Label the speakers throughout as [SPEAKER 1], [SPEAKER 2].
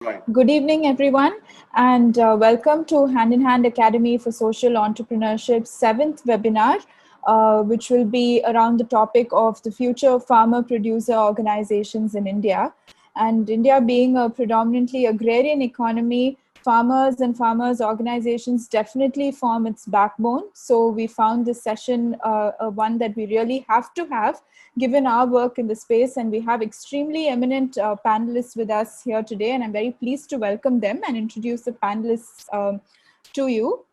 [SPEAKER 1] Right.
[SPEAKER 2] Good evening, everyone, and welcome to Hand in Hand Academy for Social Entrepreneurship's seventh webinar, which will be around the topic of the future of farmer-producer organizations in India. And India being a predominantly agrarian economy, farmers and farmers organizations definitely form its backbone. So we found this session one that we really have to have given our work in the space, and we have extremely eminent panelists with us here today, and I'm very pleased to welcome them and introduce the panelists to you.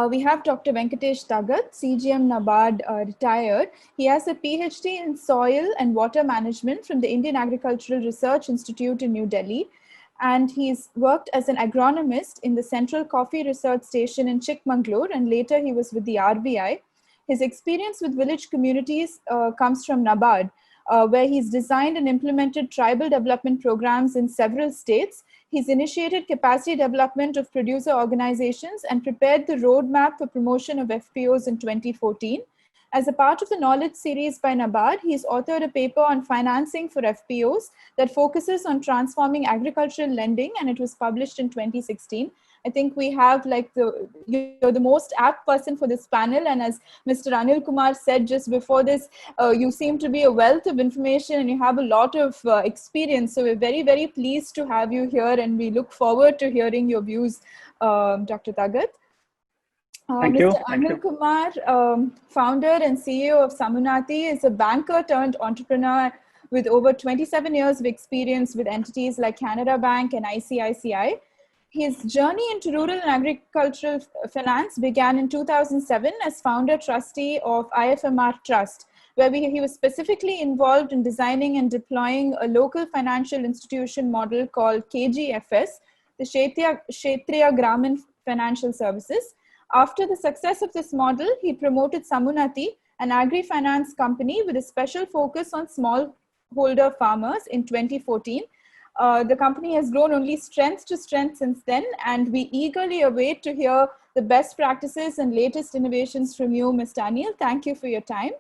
[SPEAKER 2] We have Dr. Venkatesh Tagat, CGM NABARD retired. He has a PhD in soil and water management from the Indian Agricultural Research Institute in New Delhi. And he's worked as an agronomist in the Central Coffee Research Station in Chikmagalur, and later he was with the RBI. His experience with village communities comes from NABARD, where he's designed and implemented tribal development programs in several states. He's initiated capacity development of producer organizations and prepared the roadmap for promotion of FPOs in 2014. As a part of the knowledge series by NABARD, he's authored a paper on financing for FPOs that focuses on transforming agricultural lending, and it was published in 2016. I think we have you're the most apt person for this panel, and as Mr. Anil Kumar said just before this, you seem to be a wealth of information and you have a lot of experience. So we're very, very pleased to have you here, and we look forward to hearing your views, Dr. Tagat.
[SPEAKER 1] Thank
[SPEAKER 2] Mr.
[SPEAKER 1] you. Thank
[SPEAKER 2] Anil
[SPEAKER 1] you.
[SPEAKER 2] Kumar, founder and CEO of Samunati, is a banker turned entrepreneur with over 27 years of experience with entities like Canara Bank and ICICI. His journey into rural and agricultural finance began in 2007 as founder trustee of IFMR Trust, where he was specifically involved in designing and deploying a local financial institution model called KGFS, the Kshetriya Gramin Financial Services. After the success of this model, he promoted Samunati, an agri-finance company with a special focus on smallholder farmers in 2014. The company has grown only strength to strength since then, and we eagerly await to hear the best practices and latest innovations from you, Mr. Anil. Thank you for your time.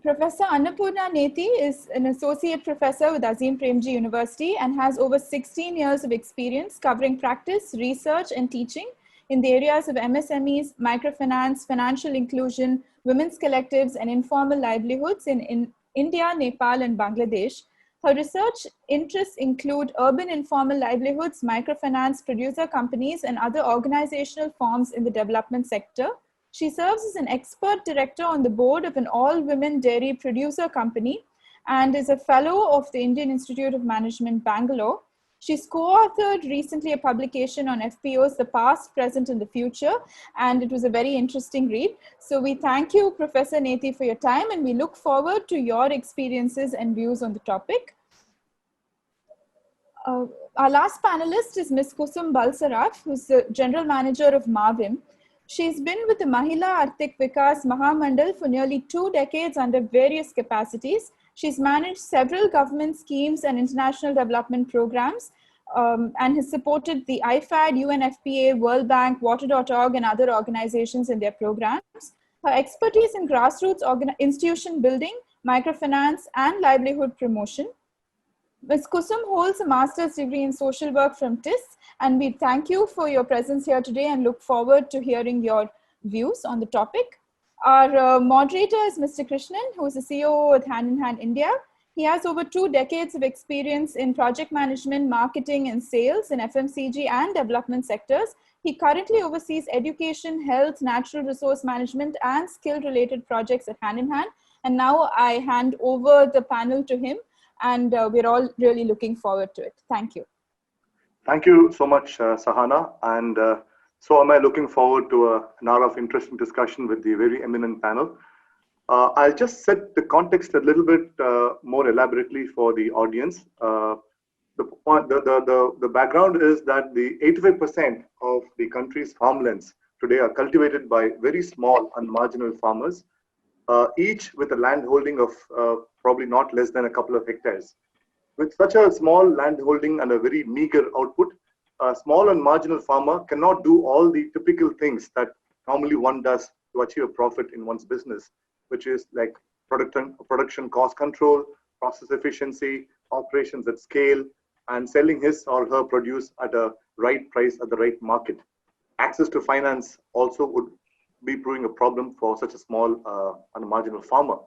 [SPEAKER 2] Professor Annapurna Nethi is an associate professor with Azim Premji University and has over 16 years of experience covering practice, research, and teaching in the areas of MSMEs, microfinance, financial inclusion, women's collectives, and informal livelihoods in India, Nepal, and Bangladesh. Her research interests include urban informal livelihoods, microfinance, producer companies, and other organizational forms in the development sector. She serves as an expert director on the board of an all-women dairy producer company and is a fellow of the Indian Institute of Management, Bangalore. She's co-authored recently a publication on FPOs, the past, present, and the future, and it was a very interesting read. So we thank you, Professor Nethi, for your time, and we look forward to your experiences and views on the topic. Our last panelist is Ms. Kusum Balsaraf, who's the General Manager of Mavim. She's been with the Mahila Arthik Vikas Mahamandal for nearly 2 decades under various capacities. She's managed several government schemes and international development programs and has supported the IFAD, UNFPA, World Bank, Water.org, and other organizations in their programs. Her expertise in grassroots institution building, microfinance, and livelihood promotion. Ms. Kusum holds a master's degree in social work from TIS, and we thank you for your presence here today and look forward to hearing your views on the topic. Our moderator is Mr. Krishnan, who is the CEO at Hand in Hand India. He has over 2 decades of experience in project management, marketing, and sales in FMCG and development sectors. He currently oversees education, health, natural resource management, and skill-related projects at Hand in Hand. And now I hand over the panel to him, and we're all really looking forward to it. Thank you.
[SPEAKER 1] Thank you so much, Sahana. And so am I looking forward to an hour of interesting discussion with the very eminent panel. I'll just set the context a little bit more elaborately for the audience. The background is that the 85% of the country's farmlands today are cultivated by very small and marginal farmers, each with a land holding of probably not less than a couple of hectares. With such a small land holding and a very meager output, a small and marginal farmer cannot do all the typical things that normally one does to achieve a profit in one's business, which is like production cost control, process efficiency, operations at scale, and selling his or her produce at a right price at the right market. Access to finance also would be proving a problem for such a small and marginal farmer.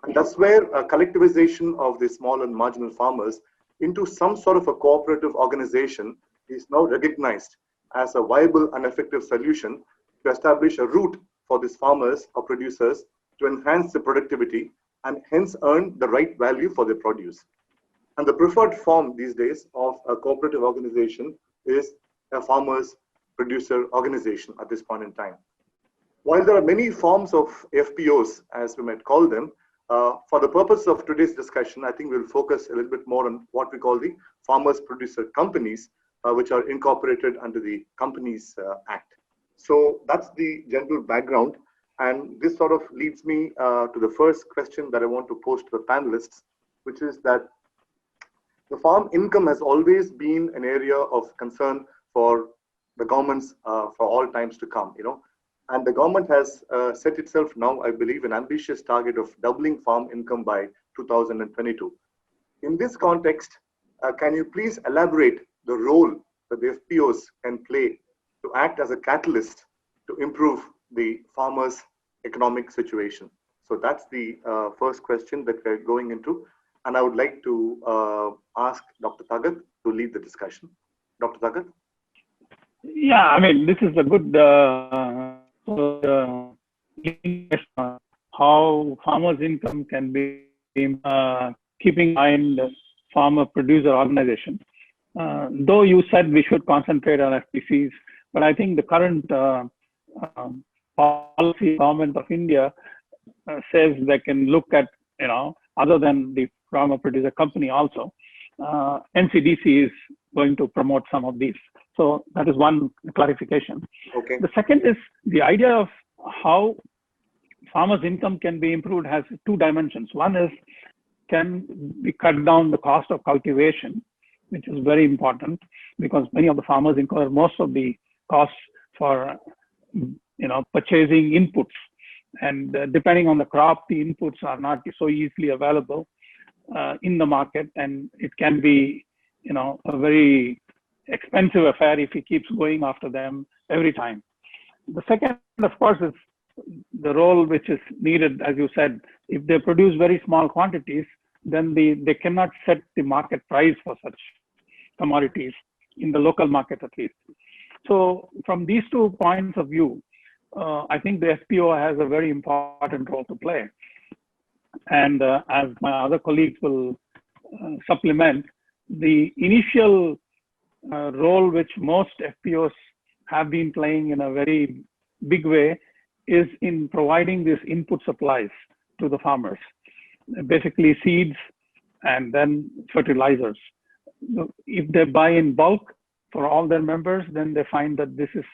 [SPEAKER 1] And that's where a collectivization of the small and marginal farmers into some sort of a cooperative organization is now recognized as a viable and effective solution to establish a route for these farmers or producers to enhance the productivity and hence earn the right value for their produce. And the preferred form these days of a cooperative organization is a farmers producer organization at this point in time. While there are many forms of FPOs, as we might call them, for the purpose of today's discussion, I think we'll focus a little bit more on what we call the farmers producer companies, which are incorporated under the Companies Act. So that's the general background. And this sort of leads me to the first question that I want to pose to the panelists, which is that the farm income has always been an area of concern for the governments for all times to come, And the government has set itself now, I believe, an ambitious target of doubling farm income by 2022. In this context, can you please elaborate the role that the FPOs can play to act as a catalyst to improve the farmers' economic situation? So that's the first question that we're going into. And I would like to ask Dr. Thagat to lead the discussion. Dr. Thagat?
[SPEAKER 3] Yeah, I mean, this is a good how farmers' income can be keeping in mind farmer producer organization. Though you said we should concentrate on FPCs, but I think the current policy government of India says they can look at, other than the farmer producer company also, NCDC is going to promote some of these. So that is one clarification.
[SPEAKER 1] Okay.
[SPEAKER 3] The second is the idea of how farmers' income can be improved has two dimensions. One is, can we cut down the cost of cultivation, which is very important because many of the farmers incur most of the costs for, purchasing inputs. And depending on the crop, the inputs are not so easily available in the market, and it can be, a very expensive affair if he keeps going after them every time. The second, of course, is the role which is needed, as you said. If they produce very small quantities, then they cannot set the market price for such commodities in the local market at least. So from these 2 points of view, I think the FPO has a very important role to play. And as my other colleagues will supplement, the initial role which most FPOs have been playing in a very big way is in providing these input supplies to the farmers, basically seeds and then fertilizers. If they buy in bulk for all their members, then they find that this is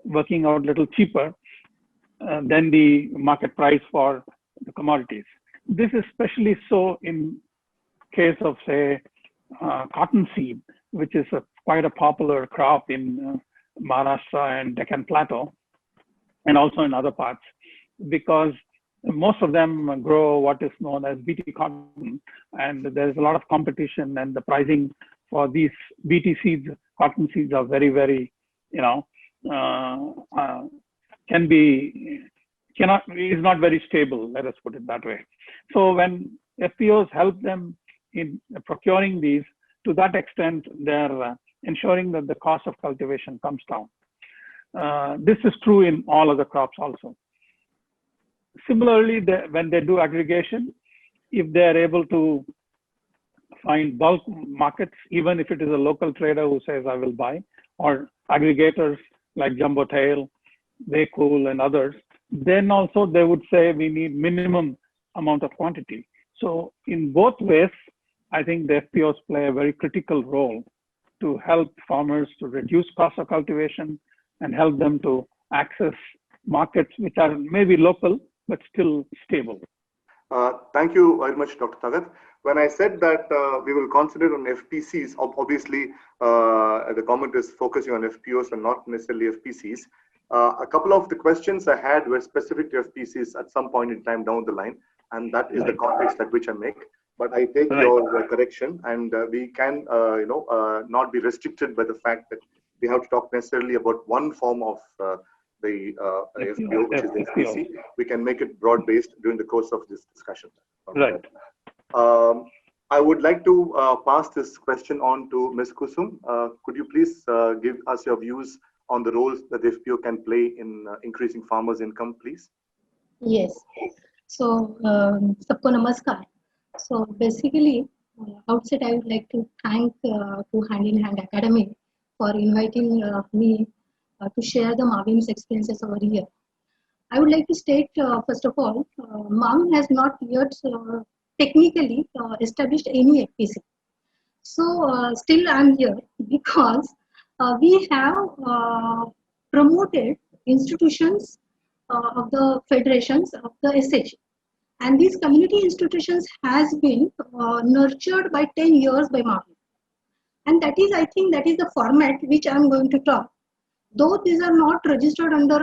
[SPEAKER 3] working out a little cheaper than the market price for the commodities. This is especially so in case of, say, cottonseed, which is quite a popular crop in Maharashtra and Deccan Plateau, and also in other parts, because most of them grow what is known as BT cotton, and there's a lot of competition, and the pricing for these BT seeds, cotton seeds, are very, very, is not very stable, let us put it that way. So when FPOs help them in procuring these, to that extent, they're ensuring that the cost of cultivation comes down. This is true in all other crops also. Similarly, when they do aggregation, if they're able to find bulk markets, even if it is a local trader who says, I will buy, or aggregators like Jumbo Tail, Waycool, and others, then also they would say we need minimum amount of quantity. So in both ways, I think the FPOs play a very critical role to help farmers to reduce cost of cultivation and help them to access markets which are maybe local, but still stable.
[SPEAKER 1] Thank you very much, Dr. Thagat. When I said that we will concentrate on FPCs, obviously the government is focusing on FPOs and not necessarily FPCs. A couple of the questions I had were specific to FPCs at some point in time down the line, and that is the context at which I make. But I take
[SPEAKER 3] Right.
[SPEAKER 1] your correction, and we can, not be restricted by the fact that we have to talk necessarily about one form of the FPO, which is the
[SPEAKER 3] FPO.
[SPEAKER 1] FPC. We can make it broad-based during the course of this discussion.
[SPEAKER 3] Right.
[SPEAKER 1] I would like to pass this question on to Ms. Kusum. Could you please give us your views on the roles that the FPO can play in increasing farmers' income, please?
[SPEAKER 4] Yes. So, sabko namaskar. So basically, outset I would like to thank to Hand in Hand Academy for inviting me to share the Marvin's experiences over here. I would like to state first of all, Marvin has not yet technically established any FPC. So still I'm here because we have promoted institutions of the federations of the SH. And these community institutions has been nurtured by 10 years by Marvin. And that is, I think, that is the format which I'm going to talk. Though these are not registered under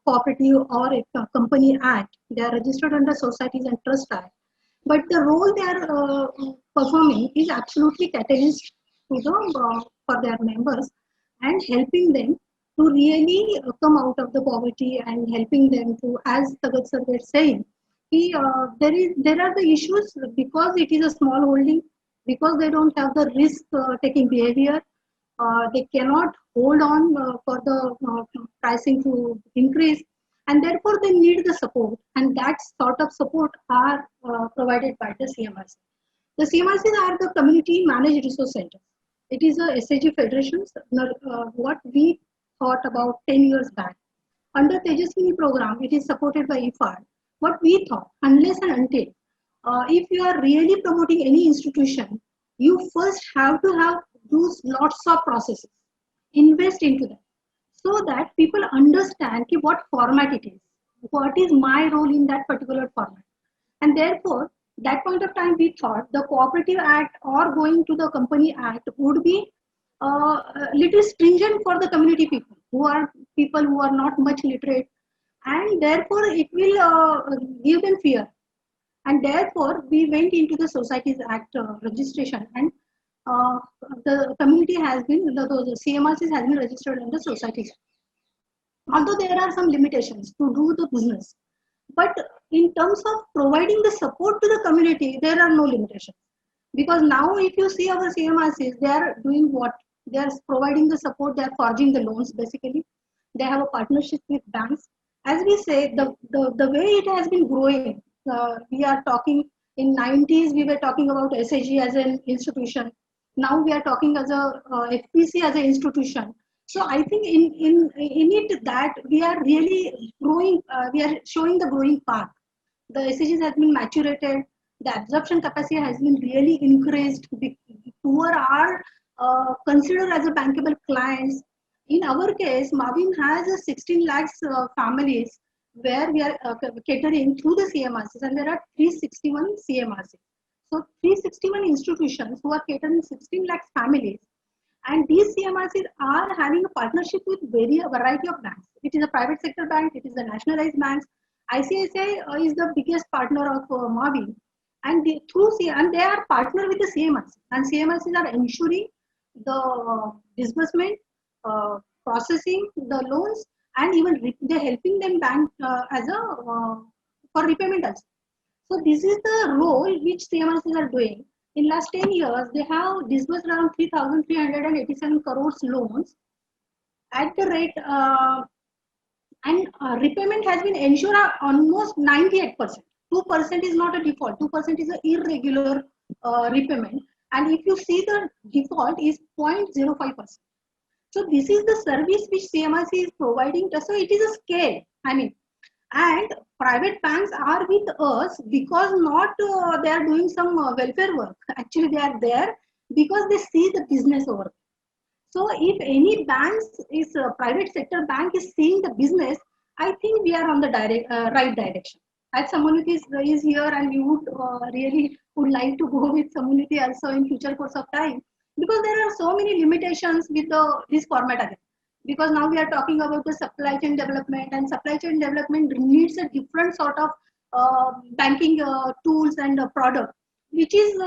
[SPEAKER 4] Cooperative or a Company Act, they are registered under Societies and Trust Act. But the role they are performing is absolutely catalyst to the, for their members and helping them to really come out of the poverty and helping them to, as Tagat sir was saying, there are the issues because it is a small holding, because they don't have the risk taking behavior. They cannot hold on for the pricing to increase, and therefore they need the support, and that sort of support are provided by the CMRC. The CMRCs are the community managed resource centers. It is a SAG federations, what we thought about 10 years back. Under Tejaswini program, it is supported by IFAD. What we thought, unless and until, if you are really promoting any institution, you first have to have those lots of processes, invest into them, so that people understand what format it is, what is my role in that particular format. And therefore, that point of time we thought the Cooperative Act or going to the Company Act would be a little stringent for the community people who are not much literate, and therefore it will give them fear. And therefore, we went into the Societies Act registration, and the community has been, the CMRCs has been registered under Societies. Although there are some limitations to do the business, but in terms of providing the support to the community, there are no limitations. Because now if you see our CMRCs, they are doing what? They are providing the support, they are forging the loans basically. They have a partnership with banks. As we say, the way it has been growing, we are talking in 90s, we were talking about SAG as an institution. Now we are talking as a FPC as an institution. So I think in it that we are really growing, we are showing the growing path. The SAGs has been maturated, the absorption capacity has been really increased. Poor are considered as a bankable clients. In our case, Marvin has a 16 lakhs families where we are catering through the CMRCs, and there are 361 CMRCs. So 361 institutions who are catering 16 lakhs families. And these CMRCs are having a partnership with a variety of banks. It is a private sector bank, it is the nationalized banks. ICICI is the biggest partner of Marvin. And they are partner with the CMRC. And CMRCs are ensuring the disbursement, processing the loans, and even they're helping them bank as a for repayment also. So this is the role which CMRCs are doing. In last 10 years, they have disbursed around 3,387 crores loans at the rate, and repayment has been ensured almost 98%. 2% is not a default. 2% is an irregular repayment. And if you see the default is 0.05%. So this is the service which CMRC is providing. So it is a scale. I mean, and private banks are with us because not they are doing some welfare work. Actually, they are there because they see the business over there. So if any banks is private sector bank is seeing the business, I think we are on the right direction. As community is here, and we would really would like to go with community also in future course of time, because there are so many limitations with this format again. Because now we are talking about the supply chain development, and supply chain development needs a different sort of banking tools and product, which is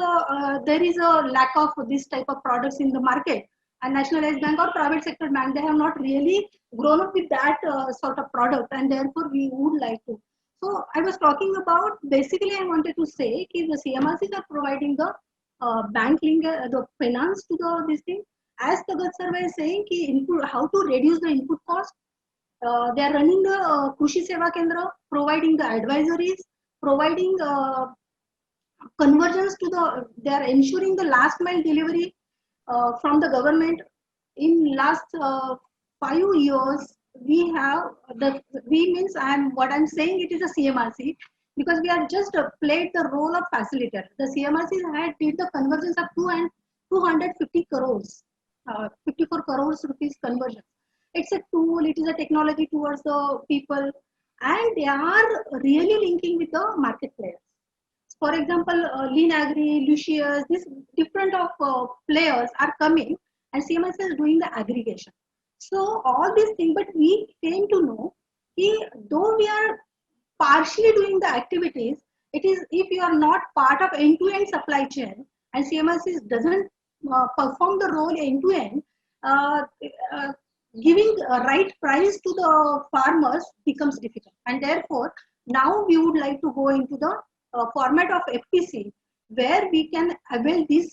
[SPEAKER 4] there is a lack of this type of products in the market. And nationalized bank or private sector bank, they have not really grown up with that sort of product, and therefore we would like to. So I was talking about, basically I wanted to say if the CMRCs are providing the bank link, the finance to the this thing, as the survey is saying input, how to reduce the input cost. They are running the Krushi Seva Kendra, providing the advisories, providing convergence to the, they are ensuring the last mile delivery from the government. In last 5 years, we have the, we means what I'm saying, it is a CMRC, because we are just played the role of facilitator. The CMRC had did the convergence of 250 crores, 54 crores rupees conversion. It's a tool, it is a technology towards the people, and they are really linking with the market players. For example, Lean Agri, Lucius, these different of players are coming, and CMS is doing the aggregation. So all these things, but we came to know, though we are partially doing the activities, it is if you are not part of end-to-end supply chain, and CMS doesn't perform the role end-to-end, uh, uh, giving a right price to the farmers becomes difficult. And therefore, now we would like to go into the format of FPC, where we can avail this,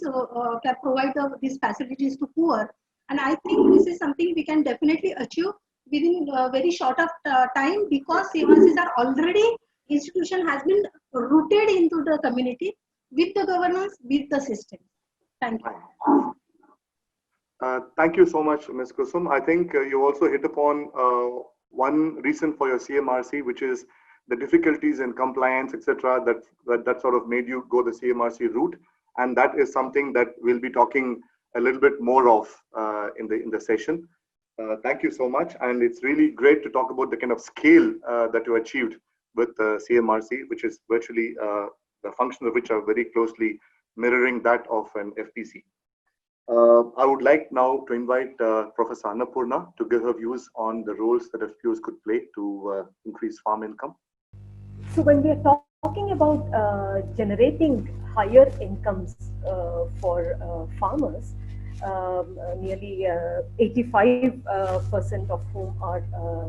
[SPEAKER 4] can provide these facilities to poor. And I think this is something we can definitely achieve within a very short of time, because CMRCs are already, institution has been rooted into the community with the governance, with the system. Thank you.
[SPEAKER 1] Thank you so much, Ms. Kusum. I think you also hit upon one reason for your CMRC, which is the difficulties in compliance, etc., that sort of made you go the CMRC route, and that is something that we'll be talking a little bit more of in the session. Thank you so much, and it's really great to talk about the kind of scale that you achieved with CMRC, which is virtually the functions of which are very closely mirroring that of an FPC. I would like now to invite Professor Annapurna to give her views on the roles that FPOs could play to increase farm income.
[SPEAKER 5] So when we are talking about generating higher incomes for farmers, nearly 85% of whom are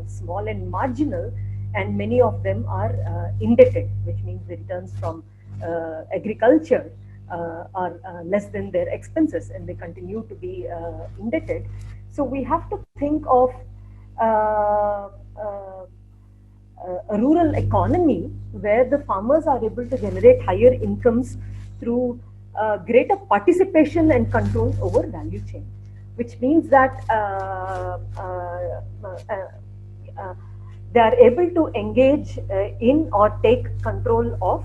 [SPEAKER 5] small and marginal, and many of them are indebted, which means the returns from agriculture are less than their expenses, and they continue to be indebted. So we have to think of a rural economy where the farmers are able to generate higher incomes through greater participation and control over value chain, which means that they are able to engage in or take control of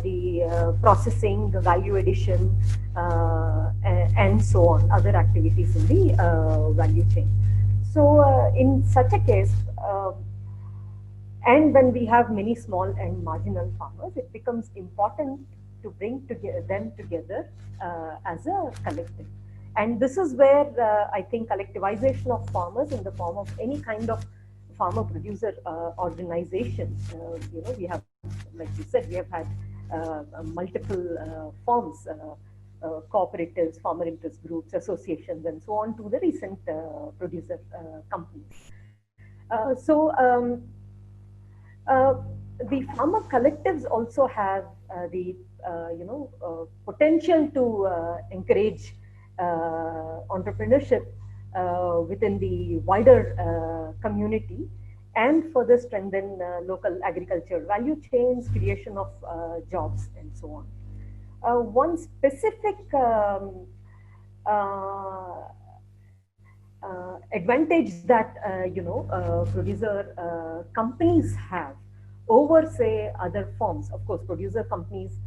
[SPEAKER 5] the processing, the value addition, and so on, other activities in the value chain. So in such a case, and when we have many small and marginal farmers, it becomes important to bring them together as a collective. And this is where I think collectivization of farmers in the form of any kind of farmer producer organization, we have, like you said, we have had multiple forms, cooperatives, farmer interest groups, associations, and so on, to the recent producer companies. The farmer collectives also have the potential to encourage entrepreneurship within the wider community, and further strengthen local agriculture value chains, creation of jobs, and so on. One specific advantage that producer companies have over, say, other forms. Of course, producer companies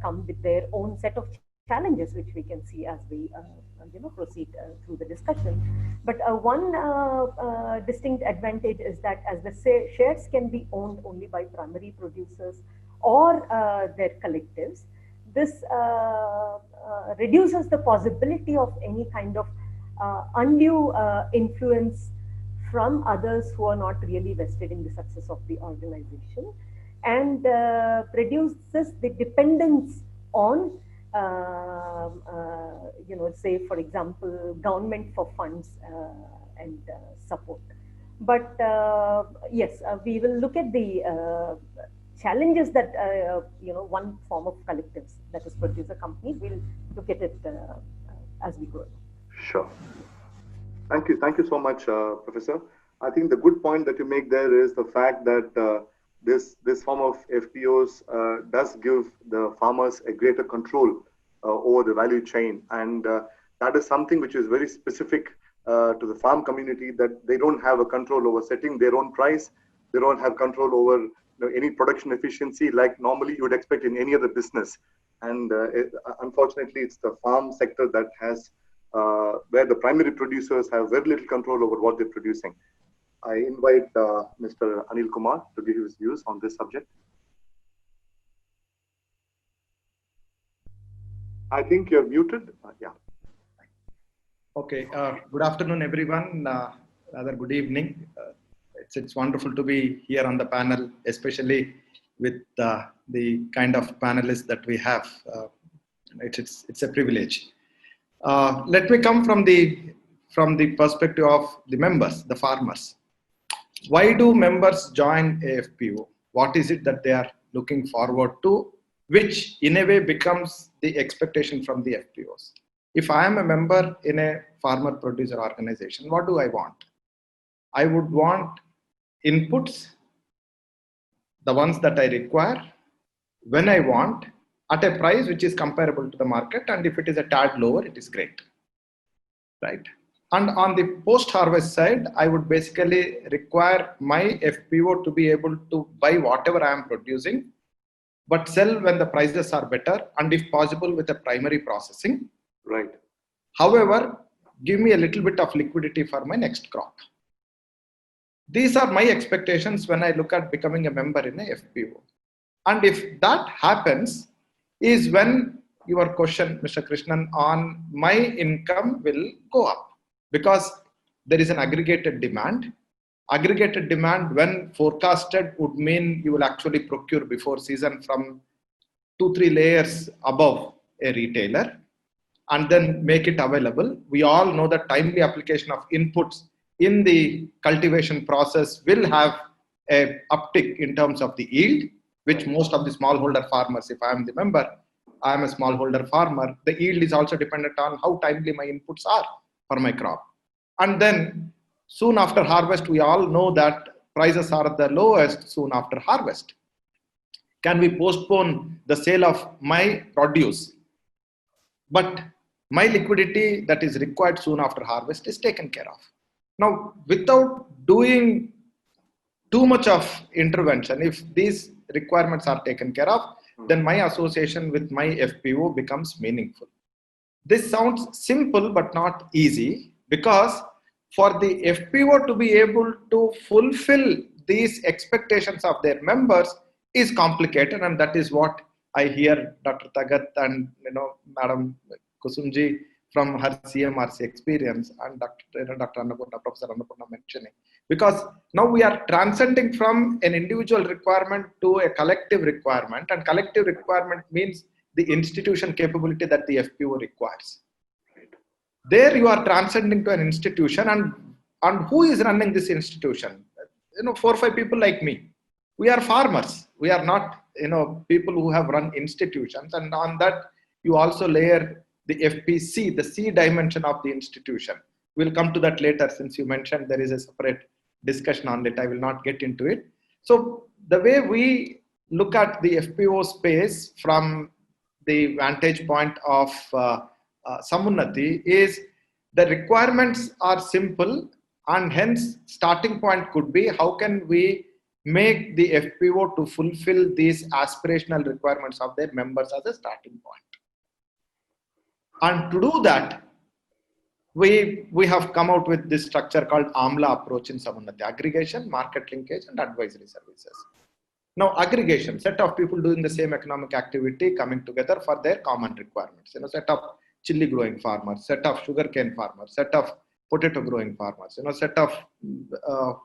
[SPEAKER 5] come with their own set of challenges, which we can see as we proceed through the discussion. But one distinct advantage is that as the shares can be owned only by primary producers or their collectives, this reduces the possibility of any kind of undue influence from others who are not really vested in the success of the organization. and reduces the dependence on say for example government for funds and support. But yes, we will look at the challenges that one form of collectives, that is producer companies, we'll look at it as we go.
[SPEAKER 1] Sure. Thank you so much, Professor. I think the good point that you make there is the fact that this form of FPOs does give the farmers a greater control over the value chain, and that is something which is very specific to the farm community, that they don't have a control over setting their own price. They don't have control over any production efficiency like normally you would expect in any other business. And unfortunately, it's the farm sector that has where the primary producers have very little control over what they're producing. I invite Mr. Anil Kumar to give his views on this subject. I think you're muted. Yeah.
[SPEAKER 6] Okay. Good afternoon, everyone. Rather good evening. It's wonderful to be here on the panel, especially with the kind of panelists that we have. It's a privilege. Let me come from the perspective of the members, the farmers. Why do members join a FPO? What is it that they are looking forward to, which in a way becomes the expectation from the FPOs? If I am a member in a farmer producer organization, what do I want? I would want inputs, the ones that I require, when I want, at a price which is comparable to the market, and if it is a tad lower, it is great, right? And on the post-harvest side, I would basically require my FPO to be able to buy whatever I am producing, but sell when the prices are better, and if possible with a primary processing.
[SPEAKER 1] Right.
[SPEAKER 6] However, give me a little bit of liquidity for my next crop. These are my expectations when I look at becoming a member in a FPO. And if that happens, is when your question, Mr. Krishnan, on my income will go up, because there is an aggregated demand. Aggregated demand, when forecasted, would mean you will actually procure before season from 2-3 layers above a retailer and then make it available. We all know that timely application of inputs in the cultivation process will have a uptick in terms of the yield, which most of the smallholder farmers, if I am the member, I am a smallholder farmer, the yield is also dependent on how timely my inputs are for my crop. And then soon after harvest, we all know that prices are the lowest soon after harvest. Can we postpone the sale of my produce? But my liquidity that is required soon after harvest is taken care of. Now, without doing too much of intervention, if these requirements are taken care of, then my association with my FPO becomes meaningful. This sounds simple but not easy, because for the FPO to be able to fulfill these expectations of their members is complicated, and that is what I hear Dr. Tagat and Madam Kusumji from her CMRC experience and Dr. Annapurna, Professor Annapurna mentioning. Because now we are transcending from an individual requirement to a collective requirement, and collective requirement means the institution capability that the FPO requires. There you are transcending to an institution, and who is running this institution? 4 or 5 people like me. We are farmers. We are not people who have run institutions, and on that you also layer the FPC, the C dimension of the institution. We'll come to that later, since you mentioned there is a separate discussion on it. I will not get into it. So the way we look at the FPO space from the vantage point of Samunnati is the requirements are simple, and hence starting point could be how can we make the FPO to fulfill these aspirational requirements of their members as a starting point. And to do that, we have come out with this structure called AMLA approach in Samunnati: aggregation, market linkage, and advisory services. Now, aggregation, set of people doing the same economic activity coming together for their common requirements. Set of chili growing farmers, set of sugarcane farmers, set of potato growing farmers, set of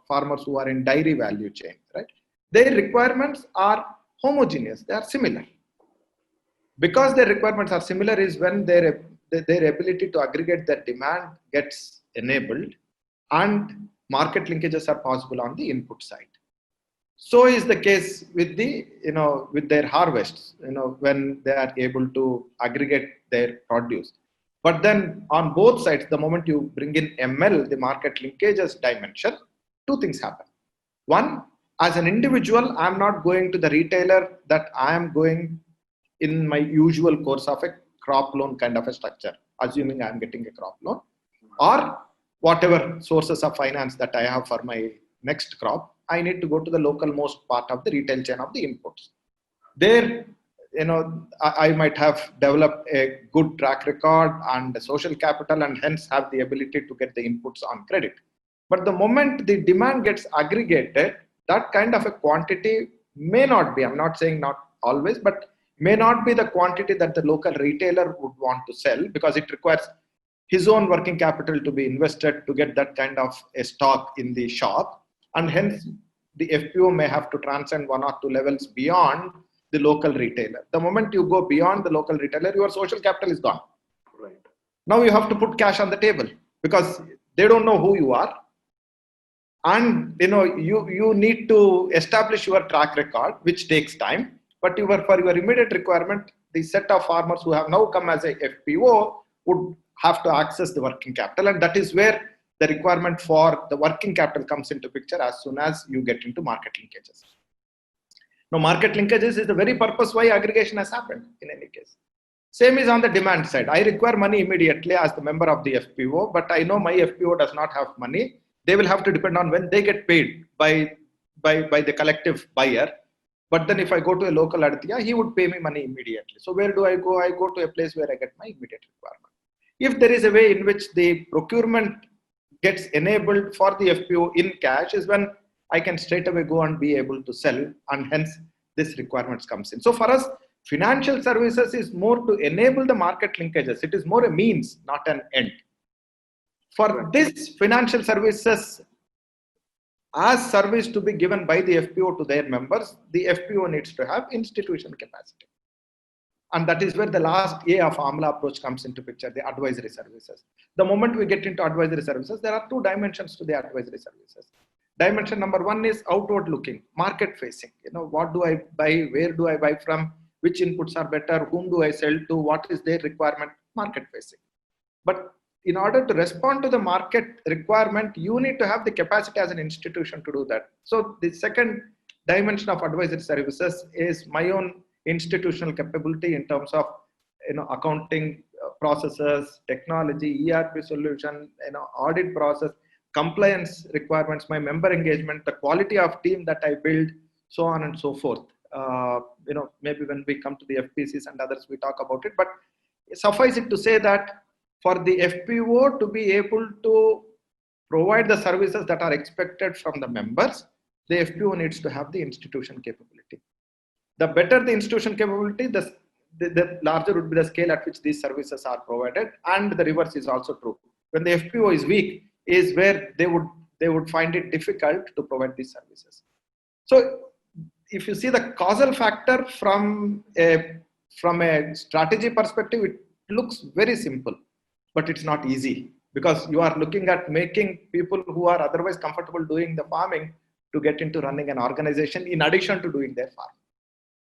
[SPEAKER 6] farmers who are in dairy value chain, right? their requirements are homogeneous, they are similar. Because their requirements are similar is when their ability to aggregate their demand gets enabled and market linkages are possible on the input side. So is the case with the, with their harvests, when they are able to aggregate their produce. But then on both sides, the moment you bring in ML, the market linkages dimension, two things happen. One, as an individual, I'm not going to the retailer that I am going in my usual course of a crop loan kind of a structure, assuming I'm getting a crop loan, or whatever sources of finance that I have for my next crop, I need to go to the local most part of the retail chain of the inputs. There, I might have developed a good track record and social capital and hence have the ability to get the inputs on credit. But the moment the demand gets aggregated, that kind of a quantity may not be, I'm not saying not always, but may not be the quantity that the local retailer would want to sell because it requires his own working capital to be invested to get that kind of a stock in the shop. And hence, the FPO may have to transcend one or two levels beyond the local retailer. The moment you go beyond the local retailer, your social capital is gone.
[SPEAKER 1] Right.
[SPEAKER 6] Now you have to put cash on the table because they don't know who you are. And you need to establish your track record, which takes time. But for your immediate requirement, the set of farmers who have now come as a FPO would have to access the working capital. And that is where the requirement for the working capital comes into picture as soon as you get into market linkages. Now, market linkages is the very purpose why aggregation has happened in any case. Same is on the demand side. I require money immediately as the member of the FPO, but I know my FPO does not have money. They will have to depend on when they get paid by the collective buyer. But then if I go to a local Aditya, he would pay me money immediately. So where do I go? I go to a place where I get my immediate requirement. If there is a way in which the procurement gets enabled for the FPO in cash is when I can straight away go and be able to sell, and hence this requirements comes in. So for us, financial services is more to enable the market linkages. It is more a means, not an end. For this financial services as service to be given by the FPO to their members, the FPO needs to have institution capacity. And that is where the last A of AMLA approach comes into picture, the advisory services. The moment we get into advisory services, there are two dimensions to the advisory services. Dimension number one is outward looking, market facing. What do I buy? Where do I buy from? Which inputs are better? Whom do I sell to? What is their requirement? Market facing. But in order to respond to the market requirement, you need to have the capacity as an institution to do that. So the second dimension of advisory services is my own institutional capability in terms of accounting processes, technology, ERP solution, audit process, compliance requirements, my member engagement, the quality of team that I build, so on and so forth. Maybe when we come to the FPCs and others, we talk about it. But suffice it to say that for the FPO to be able to provide the services that are expected from the members, the FPO needs to have the institution capability. The better the institution capability, the larger would be the scale at which these services are provided. And the reverse is also true. When the FPO is weak, is where they would find it difficult to provide these services. So if you see the causal factor from a strategy perspective, it looks very simple, but it's not easy because you are looking at making people who are otherwise comfortable doing the farming to get into running an organization in addition to doing their farm.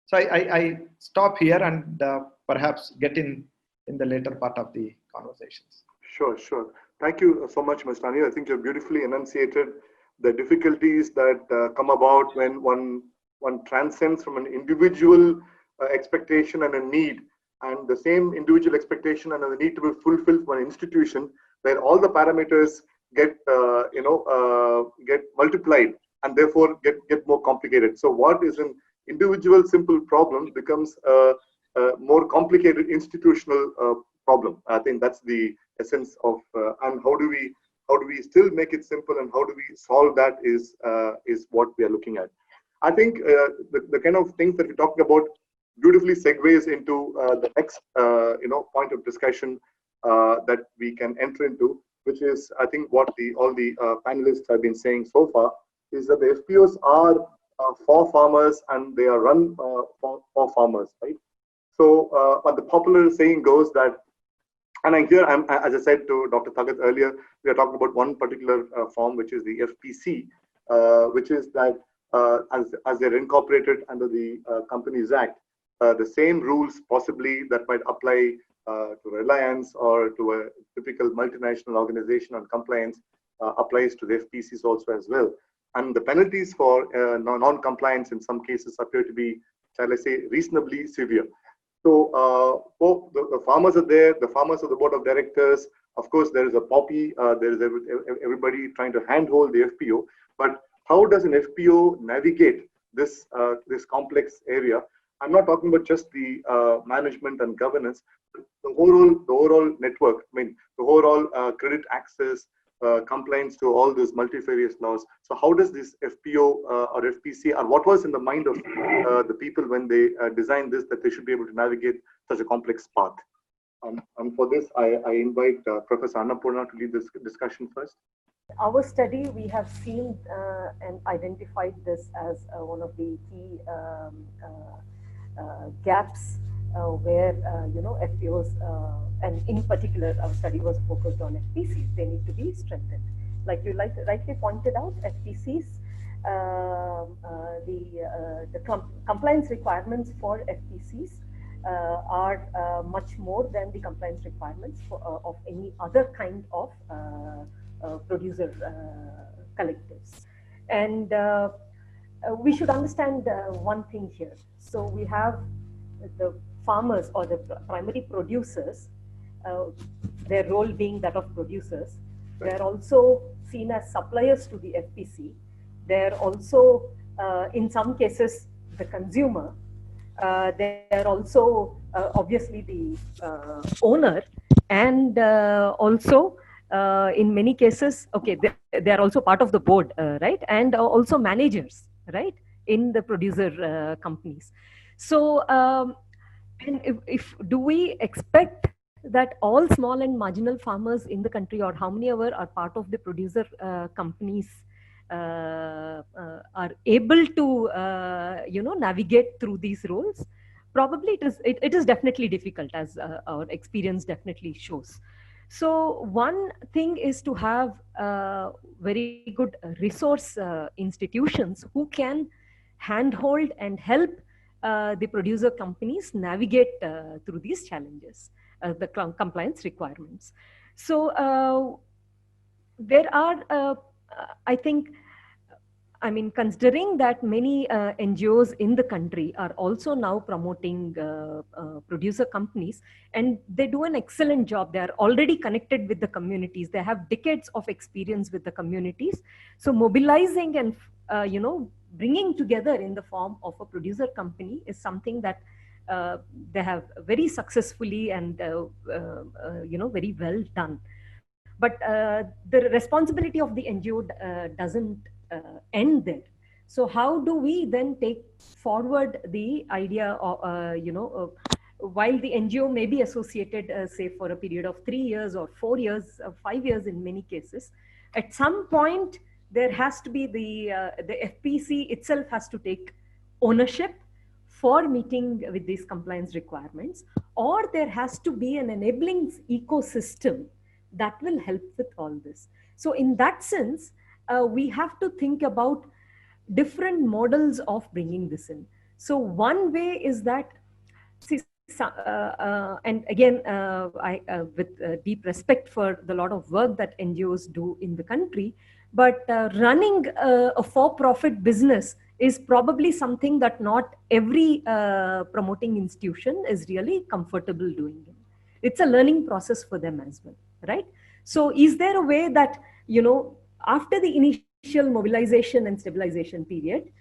[SPEAKER 6] So I stop here and perhaps get in the later part of the conversations.
[SPEAKER 1] Sure. Thank you so much, Mr. Anil. I think you beautifully enunciated the difficulties that come about when one transcends from an individual expectation and a need, and the same individual expectation and the need to be fulfilled for an institution where all the parameters get multiplied and therefore get more complicated. So what is an individual simple problem becomes a more complicated institutional problem. I think that's the essence of and how do we still make it simple and how do we solve that is what we are looking at. I think the kind of things that we talked about beautifully segues into the next point of discussion that we can enter into, which is I think what all the panelists have been saying so far is that the FPOs are for farmers and they are run for farmers, right? So, but the popular saying goes that, and as I said to Dr. Thagat earlier, we are talking about one particular form, which is the FPC, which is that as they're incorporated under the Companies Act, the same rules possibly that might apply to Reliance or to a typical multinational organization on compliance applies to the FPCs also as well. And the penalties for non-compliance in some cases appear to be, shall I say, reasonably severe. So the farmers are there, the farmers are the board of directors. Of course, there is a poppy, there is everybody trying to handhold the FPO. But how does an FPO navigate this complex area? I'm not talking about just the management and governance, the overall network. I mean, the overall credit access, compliance to all these multifarious laws. So how does this FPO or FPC, or what was in the mind of the people when they designed this, that they should be able to navigate such a complex path? And for this, I invite Professor Annapurna to lead this discussion first.
[SPEAKER 5] Our study, we have seen and identified this as one of the key gaps where FPOs and in particular our study was focused on FPCs. They need to be strengthened. Like you rightly pointed out, FPCs, the compliance requirements for FPCs are much more than the compliance requirements of any other kind of producer collectives. And we should understand one thing here. So we have the farmers or the primary producers, their role being that of producers. They're also seen as suppliers to the FPC. They're also, in some cases, the consumer. They're also obviously the owner, and also in many cases, okay, they're also part of the board, right? And also managers, right, in the producer companies. So, and if do we expect that all small and marginal farmers in the country, or how many ever are part of the producer companies, are able to navigate through these roles? Probably it is definitely difficult, as our experience definitely shows. So one thing is to have very good resource institutions who can handhold and help the producer companies navigate through these challenges, the compliance requirements. So there are, I think, I mean, considering that many NGOs in the country are also now promoting producer companies, and they do an excellent job. They are already connected with the communities. They have decades of experience with the communities. So mobilizing and, bringing together in the form of a producer company is something that they have very successfully and, very well done. But the responsibility of the NGO doesn't end there. So how do we then take forward the idea of, while the NGO may be associated, say, for a period of 3 years or 4 years, 5 years in many cases, at some point there has to be the FPC itself has to take ownership for meeting with these compliance requirements, or there has to be an enabling ecosystem that will help with all this. So in that sense, we have to think about different models of bringing this in. So one way is that, see, and again, with deep respect for the lot of work that NGOs do in the country, but running a for-profit business is probably something that not every promoting institution is really comfortable doing. It's a learning process for them as well, right? So is there a way that, after the initial mobilization and stabilization period,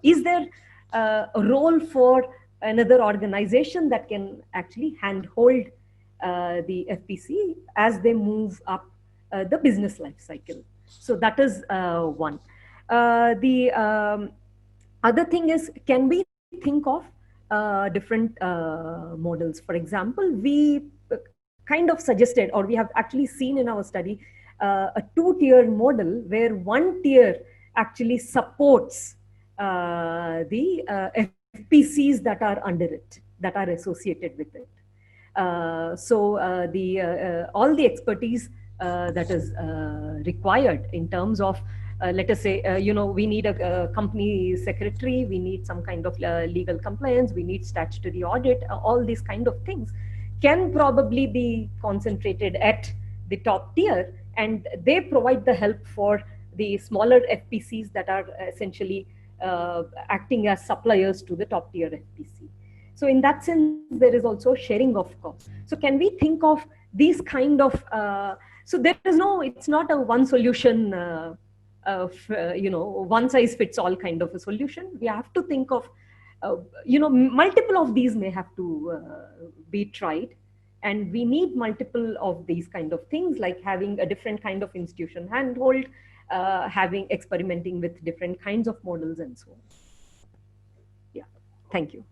[SPEAKER 5] is there a role for another organization that can actually handhold the FPC as they move up the business life cycle? So that is one. The other thing is, can we think of different models? For example, we kind of suggested, or we have actually seen in our study, a 2-tier model where one tier actually supports the FPCs that are under it, that are associated with it. All the expertise that is required in terms of, let us say, we need a company secretary, we need some kind of legal compliance, we need statutory audit, all these kind of things can probably be concentrated at the top tier, and they provide the help for the smaller FPCs that are essentially acting as suppliers to the top tier FPC. So in that sense, there is also sharing of costs. So can we think of these kind of, so there is no, it's not a one solution, one size fits all kind of a solution. We have to think of, multiple of these may have to be tried. And we need multiple of these kind of things, like having a different kind of institution handhold, having experimenting with different kinds of models and so on. Yeah, thank you.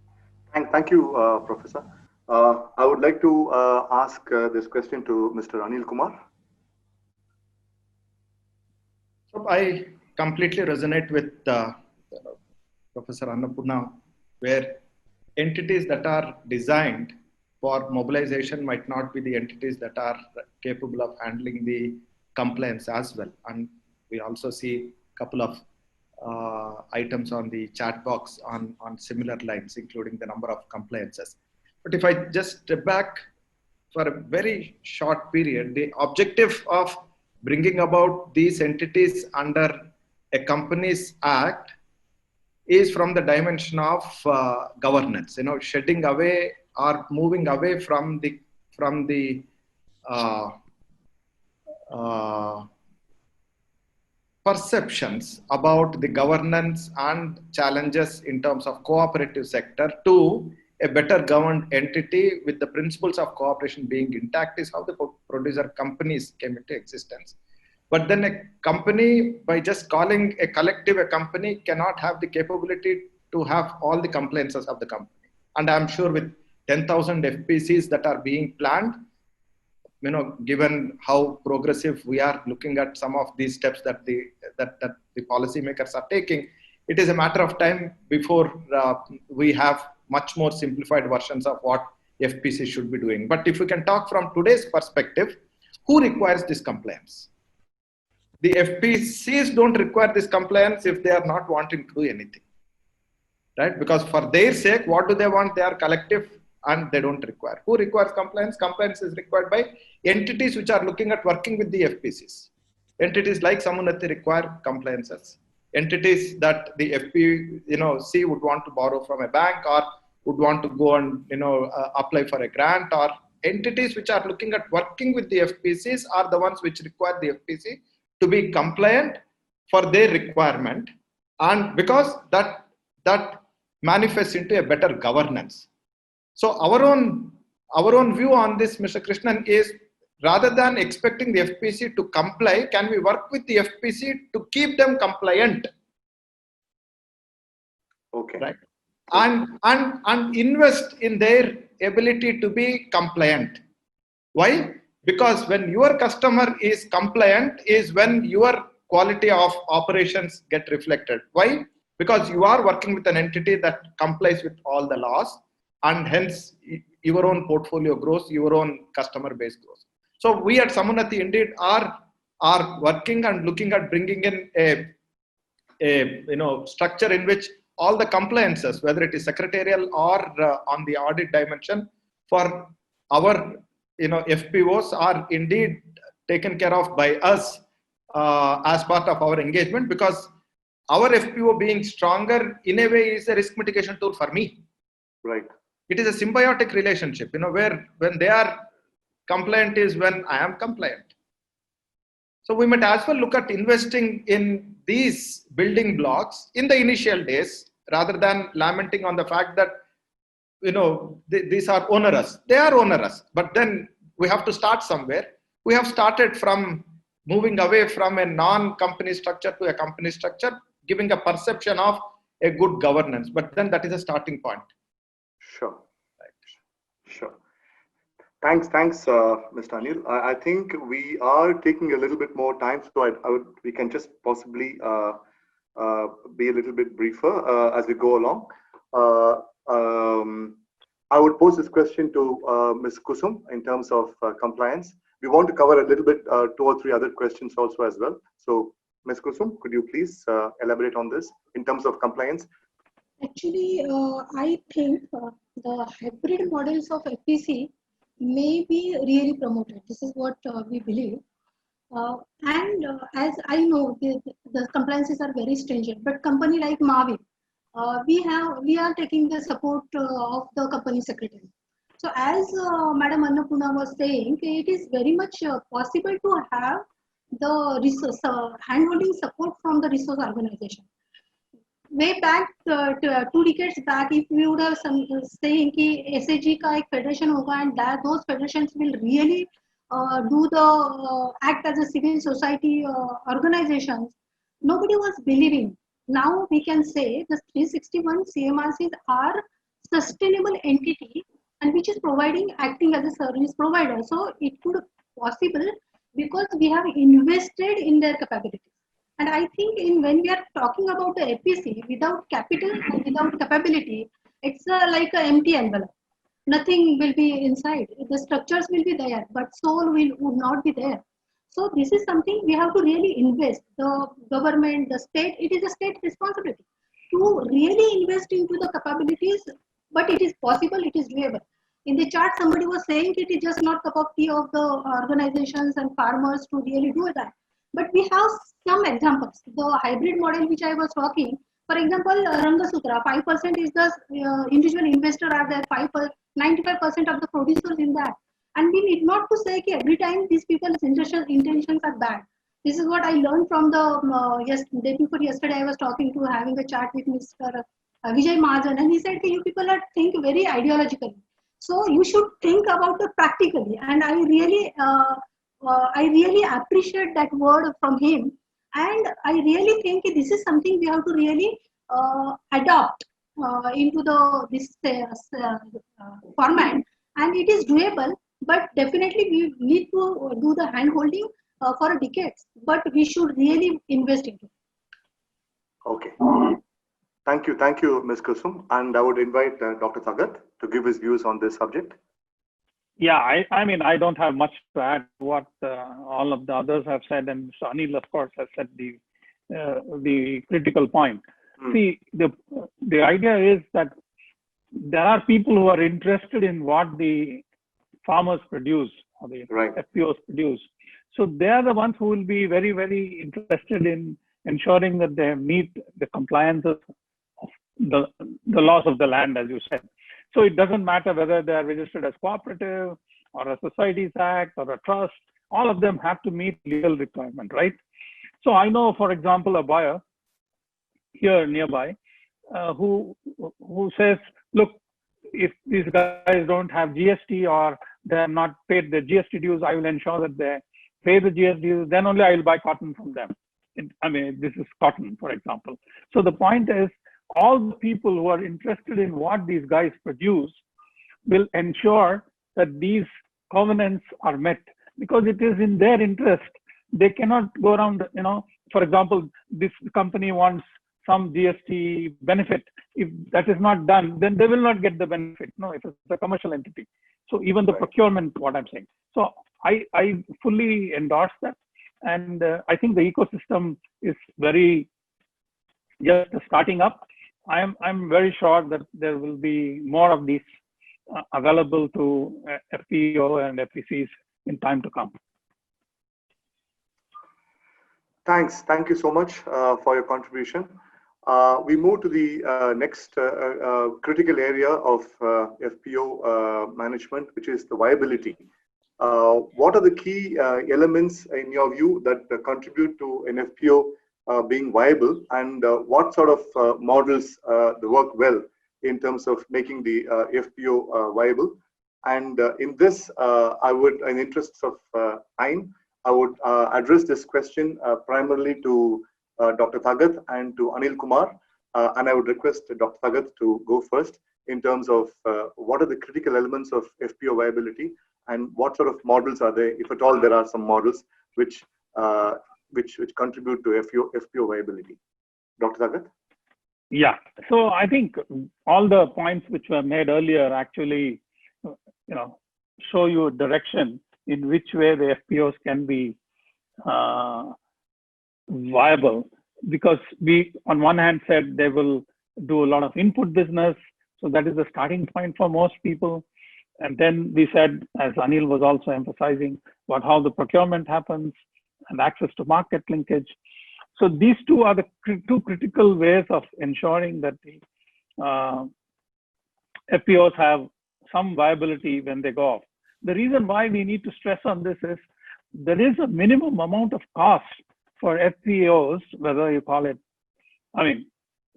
[SPEAKER 1] Thank you, Professor. I would like to ask this question to Mr. Anil Kumar.
[SPEAKER 6] So I completely resonate with Professor Annapurna, where entities that are designed for mobilization might not be the entities that are capable of handling the compliance as well. And we also see a couple of items on the chat box on similar lines, including the number of compliances. But if I just step back for a very short period, the objective of bringing about these entities under a Companies Act is from the dimension of governance, shedding away or moving away from the perceptions about the governance and challenges in terms of cooperative sector to a better governed entity with the principles of cooperation being intact is how the producer companies came into existence. But then a company, by just calling a collective a company, cannot have the capability to have all the compliances of the company. And I'm sure with 10,000 FPCs that are being planned, given how progressive we are looking at some of these steps that the policymakers are taking, it is a matter of time before we have much more simplified versions of what FPC should be doing. But if we can talk from today's perspective, who requires this compliance? The FPCs don't require this compliance if they are not wanting to do anything, right? Because for their sake, what do they want? They are collective and they don't require. Who requires compliance? Compliance is required by entities which are looking at working with the FPCs. Entities like Samunati require compliances. Entities that the FPC would want to borrow from a bank or would want to go and apply for a grant, or entities which are looking at working with the FPCs are the ones which require the FPC to be compliant for their requirement, and because that manifests into a better governance. So our own view on this, Mr. Krishnan, is rather than expecting the FPC to comply, can we work with the FPC to keep them compliant?
[SPEAKER 1] Okay.
[SPEAKER 6] Right. And invest in their ability to be compliant. Why? Because when your customer is compliant is when your quality of operations get reflected. Why? Because you are working with an entity that complies with all the laws, and hence your own portfolio grows, your own customer base grows. So we at Samunati indeed are working and looking at bringing in a structure in which all the compliances, whether it is secretarial or on the audit dimension, for our FPOs are indeed taken care of by us as part of our engagement, because our FPO being stronger in a way is a risk mitigation tool for me.
[SPEAKER 1] Right.
[SPEAKER 6] It is a symbiotic relationship, where when they are compliant is when I am compliant. So we might as well look at investing in these building blocks in the initial days, rather than lamenting on the fact that these are onerous. They are onerous, but then we have to start somewhere. We have started from moving away from a non-company structure to a company structure, giving a perception of a good governance, but then that is a starting point.
[SPEAKER 1] Sure. Right. Sure. Thanks, Mr. Anil. I think we are taking a little bit more time, so we can just possibly be a little bit briefer as we go along. I would pose this question to Ms. Kusum in terms of compliance. We want to cover a little bit, 2 or 3 other questions also as well. So, Ms. Kusum, could you please elaborate on this in terms of compliance?
[SPEAKER 4] Actually, I think the hybrid models of FPC may be really promoted. This is what we believe. As I know, the compliances are very stringent, but company like Mavi, we are taking the support of the company secretary. So as Madam Annapurna was saying, it is very much possible to have the resource handholding support from the resource organization. Way back 2 decades back, if we would have saying कि SAG का एक federation होगा and that those federations will really do the act as a civil society organizations, nobody was believing. Now we can say the 361 CMRCs are sustainable entity and which is acting as a service provider. So it could possible because we have invested in their capabilities. And I think when we are talking about the FPC, without capital and without capability, it's like an empty envelope. Nothing will be inside. The structures will be there, but soul would not be there. So this is something we have to really invest. The government, the state, it is a state responsibility to really invest into the capabilities, but it is possible, it is doable. In the chart, somebody was saying it is just not cup of tea of the organizations and farmers to really do that. But we have some examples. The hybrid model which I was talking, for example, Rangasutra, 5% is the individual investor are there, 95% of the producers in that. And we need not to say that every time these people's intentions are bad. This is what I learned from the day before yesterday. I was talking to having a chat with Mr. Vijay Mahajan, and he said that you people are think very ideologically. So you should think about it practically. And I really appreciate that word from him. And I really think this is something we have to really adopt into this format. And it is doable, but definitely we need to do the hand holding for decades, but we should really invest into it.
[SPEAKER 1] Okay. Thank you, Ms. Kusum. And I would invite Dr. Thagat to give his views on this subject.
[SPEAKER 3] Yeah, I mean, I don't have much to add to what all of the others have said, and Mr. Anil, of course, has said the critical point. See, the idea is that there are people who are interested in what the farmers produce or the FPOs produce. So they are the ones who will be very, very interested in ensuring that they meet the compliances of the laws of the land, as you said. So it doesn't matter whether they are registered as cooperative or a societies act or a trust, all of them have to meet legal requirement, right? So I know, for example, a buyer here nearby who says, look, if these guys don't have GST or they have not paid the GST dues, I will ensure that they pay the GST dues, then only I will buy cotton from them. I mean, this is cotton, for example. So the point is, all the people who are interested in what these guys produce will ensure that these covenants are met, because it is in their interest. They cannot go around, for example, this company wants some GST benefit. If that is not done, then they will not get the benefit. No, if it's a commercial entity. So even the procurement, what I'm saying. So I fully endorse that. And I think the ecosystem is just starting up. I'm very sure that there will be more of these available to FPO and FPCs in time to come.
[SPEAKER 1] Thanks. Thank you so much for your contribution. We move to the next critical area of FPO management, which is the viability. What are the key elements in your view that contribute to an FPO being viable, and what sort of models work well in terms of making the FPO viable? And in this, I would, in the interests of time, I would address this question primarily to Dr. Thagat and to Anil Kumar, and I would request Dr. Thagat to go first in terms of what are the critical elements of FPO viability and what sort of models are there, if at all there are some models which contribute to FPO viability. Dr. Dagat?
[SPEAKER 3] Yeah. So I think all the points which were made earlier actually, show you a direction in which way the FPOs can be viable, because we on one hand said they will do a lot of input business, so that is the starting point for most people. And then we said, as Anil was also emphasizing, about how the procurement happens and access to market linkage. So these two are the two critical ways of ensuring that the FPOs have some viability when they go off. The reason why we need to stress on this is there is a minimum amount of cost for FPOs, whether you call it,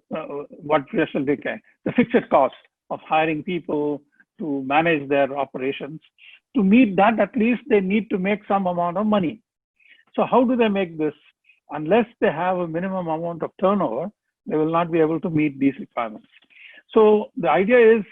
[SPEAKER 3] what shall we say, the fixed cost of hiring people to manage their operations. To meet that, at least they need to make some amount of money. So how do they make this? Unless they have a minimum amount of turnover, they will not be able to meet these requirements. So the idea is,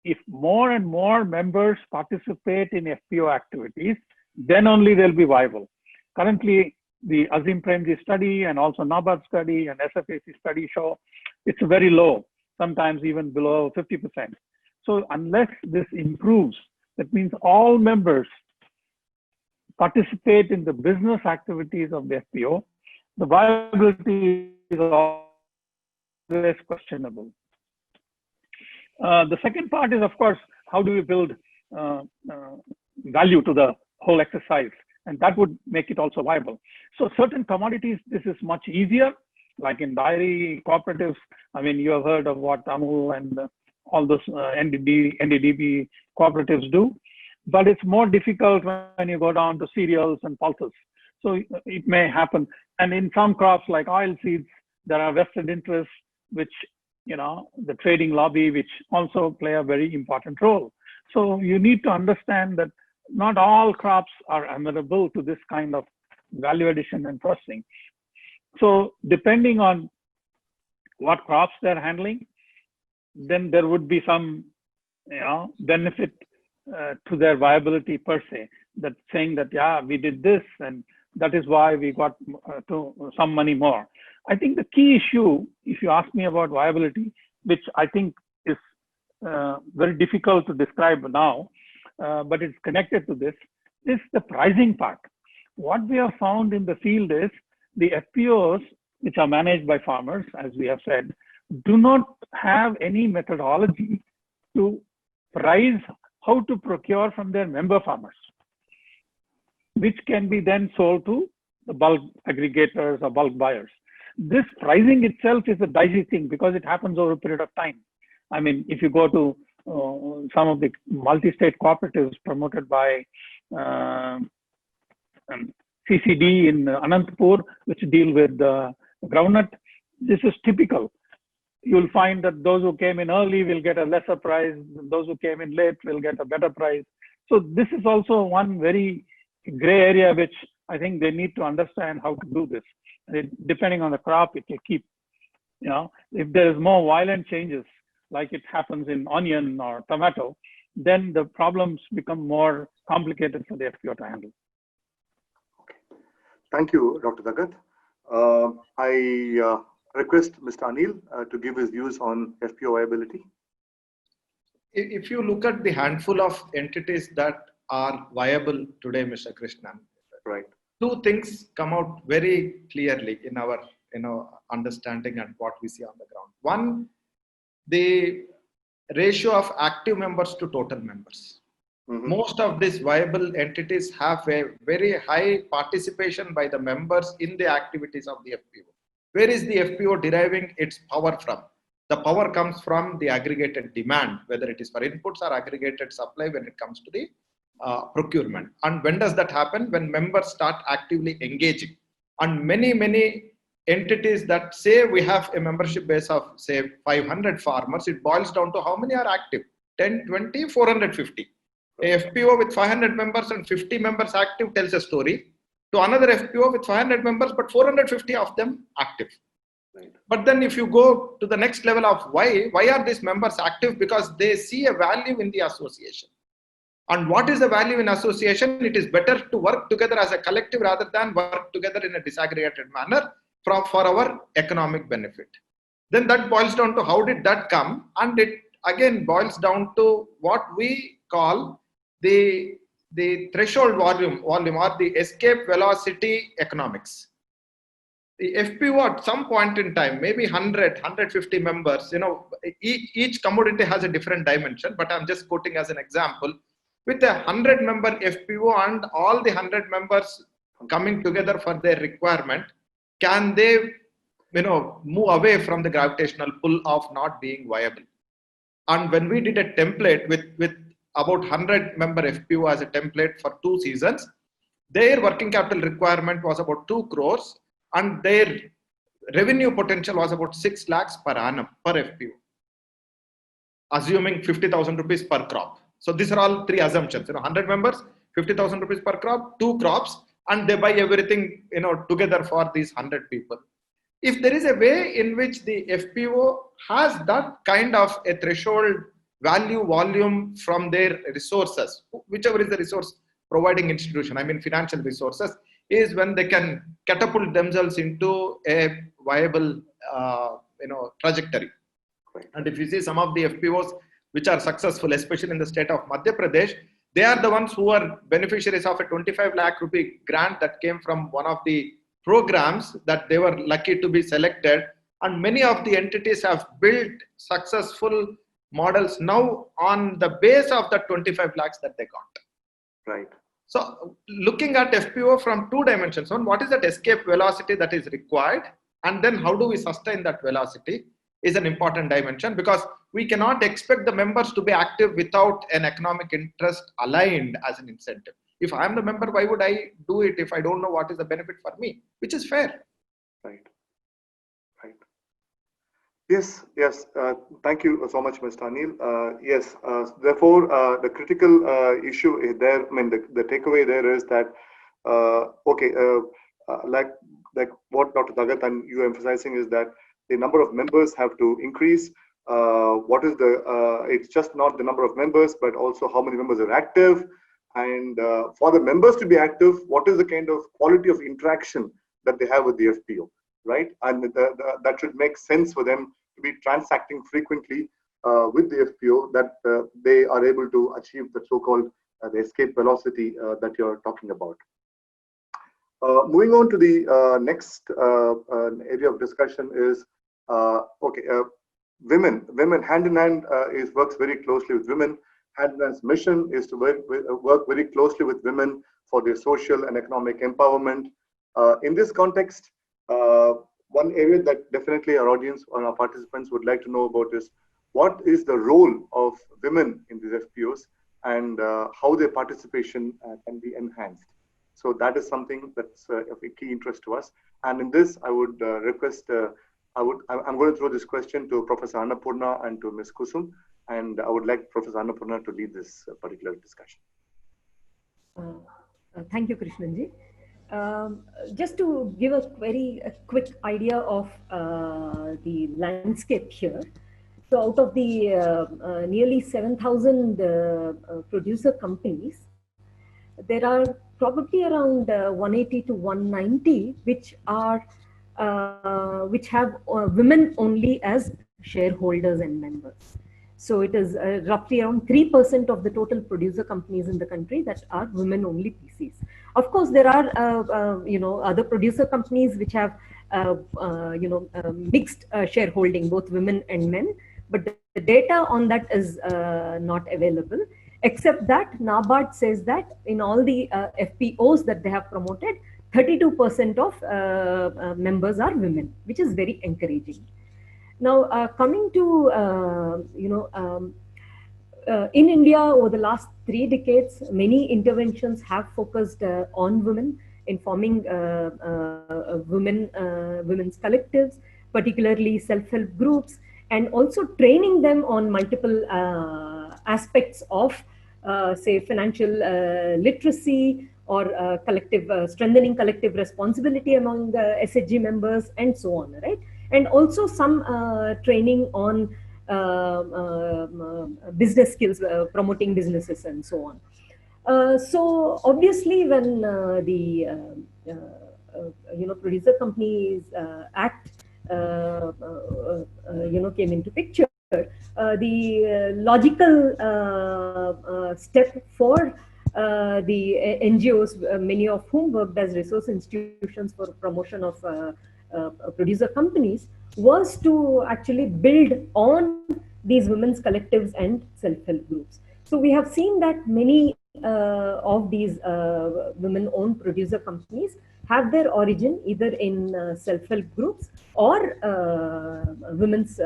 [SPEAKER 3] if more and more members participate in FPO activities, then only they'll be viable. Currently, the Azim Premji study and also NABARD study and SFAC study show it's very low, sometimes even below 50%. So unless this improves, that means all members participate in the business activities of the FPO, the viability is always questionable. The second part is, of course, how do we build value to the whole exercise? And that would make it also viable. So certain commodities, this is much easier, like in dairy cooperatives. You have heard of what Amul and all those NDDB cooperatives do, but it's more difficult when you go down to cereals and pulses. So it may happen. And in some crops like oilseeds, there are vested interests, which, the trading lobby, which also play a very important role. So you need to understand that not all crops are amenable to this kind of value addition and processing. So depending on what crops they're handling, then there would be some, benefit to their viability per se, that saying that, yeah, we did this and that is why we got to some money more. I think the key issue, if you ask me about viability, which I think is very difficult to describe now, but it's connected to this, is the pricing part. What we have found in the field is the FPOs, which are managed by farmers, as we have said, do not have any methodology to price how to procure from their member farmers, which can be then sold to the bulk aggregators or bulk buyers. This pricing itself is a dicey thing because it happens over a period of time. If you go to some of the multi-state cooperatives promoted by CCD in Anantapur, which deal with groundnut, this is typical. You'll find that those who came in early will get a lesser price, those who came in late will get a better price. So this is also one very gray area which I think they need to understand how to do this. Depending on the crop, it will keep, if there is more violent changes, like it happens in onion or tomato, then the problems become more complicated for the FPO to handle.
[SPEAKER 1] Okay. Thank you, Dr. Dagat. I request Mr. Anil to give his views on FPO viability.
[SPEAKER 6] If you look at the handful of entities that are viable today, Mr. Krishnan,
[SPEAKER 1] right,
[SPEAKER 6] two things come out very clearly in our understanding and what we see on the ground. One, the ratio of active members to total members. Mm-hmm. Most of these viable entities have a very high participation by the members in the activities of the FPO. Where is the FPO deriving its power from? The power comes from the aggregated demand, whether it is for inputs or aggregated supply when it comes to the procurement. And when does that happen? When members start actively engaging. And many entities that say we have a membership base of say 500 farmers, it boils down to how many are active? 10, 20, 450. A FPO with 500 members and 50 members active tells a story. To another FPO with 500 members, but 450 of them active. Right. But then if you go to the next level of why are these members active? Because they see a value in the association. And what is the value in association? It is better to work together as a collective rather than work together in a disaggregated manner. for our economic benefit. Then that boils down to how did that come, and it again boils down to what we call the threshold volume or the escape velocity economics. The FPO at some point in time, maybe 100, 150 members, each commodity has a different dimension, but I'm just quoting as an example. With a 100-member FPO and all the 100 members coming together for their requirement, can they, move away from the gravitational pull of not being viable? And when we did a template with about 100-member FPO as a template for 2 seasons, their working capital requirement was about 2 crores and their revenue potential was about 6 lakhs per annum per FPO, assuming 50,000 rupees per crop. So these are all 3 assumptions, 100 members, 50,000 rupees per crop, 2 crops, and they buy everything, together for these 100 people. If there is a way in which the FPO has that kind of a threshold value volume from their resources, whichever is the resource providing institution, I mean financial resources, is when they can catapult themselves into a viable trajectory. And if you see some of the FPOs which are successful, especially in the state of Madhya Pradesh, they are the ones who are beneficiaries of a 25 lakh rupee grant that came from one of the programs that they were lucky to be selected. And many of the entities have built successful models now on the base of the 25 lakhs that they got.
[SPEAKER 1] Right.
[SPEAKER 6] So looking at FPO from 2 dimensions. One, what is that escape velocity that is required? And then how do we sustain that velocity is an important dimension, because we cannot expect the members to be active without an economic interest aligned as an incentive. If I am the member, why would I do it if I don't know what is the benefit for me, which is fair.
[SPEAKER 1] Right. Right. Yes, yes. Thank you so much, Mr. Anil. Yes, therefore, the critical issue is there. I mean, the takeaway there is that, like what Dr. Dagat and you are emphasizing is that the number of members have to increase. It's just not the number of members, but also how many members are active. And for the members to be active, what is the kind of quality of interaction that they have with the FPO, right? And that should make sense for them to be transacting frequently with the FPO, that they are able to achieve the so-called the escape velocity that you're talking about. Moving on to the next area of discussion is, women hand in hand works very closely with women. Hand in hand's mission is to work very closely with women for their social and economic empowerment. In this context, one area that definitely our audience or our participants would like to know about is, what is the role of women in these FPOs and how their participation can be enhanced. So that is something that's of a key interest to us. And in this, I would request, I'm going to throw this question to Professor Annapurna and to Ms. Kusum, and I would like Professor Annapurna to lead this particular discussion.
[SPEAKER 5] Thank you, Krishnanji. Just to give a very quick idea of the landscape here. So out of the nearly 7,000 producer companies, there are probably around 180 to 190 which have women only as shareholders and members. So it is roughly around 3% of the total producer companies in the country that are women-only PCs. Of course, there are other producer companies which have mixed shareholding, both women and men, but the data on that is not available. Except that NABARD says that in all the FPOs that they have promoted, 32% of members are women, which is very encouraging. Now, coming to, in India, over the last 3 decades, many interventions have focused on women, in forming women's collectives, particularly self-help groups, and also training them on multiple aspects of, say, financial literacy or strengthening collective responsibility among the SHG members, and so on, right? And also some training on business skills, promoting businesses and so on. So obviously when the Producer Companies Act came into picture, the logical step for the NGOs, many of whom worked as resource institutions for promotion of producer companies, was to actually build on these women's collectives and self-help groups. So we have seen that many of these women-owned producer companies have their origin either in self-help groups or women's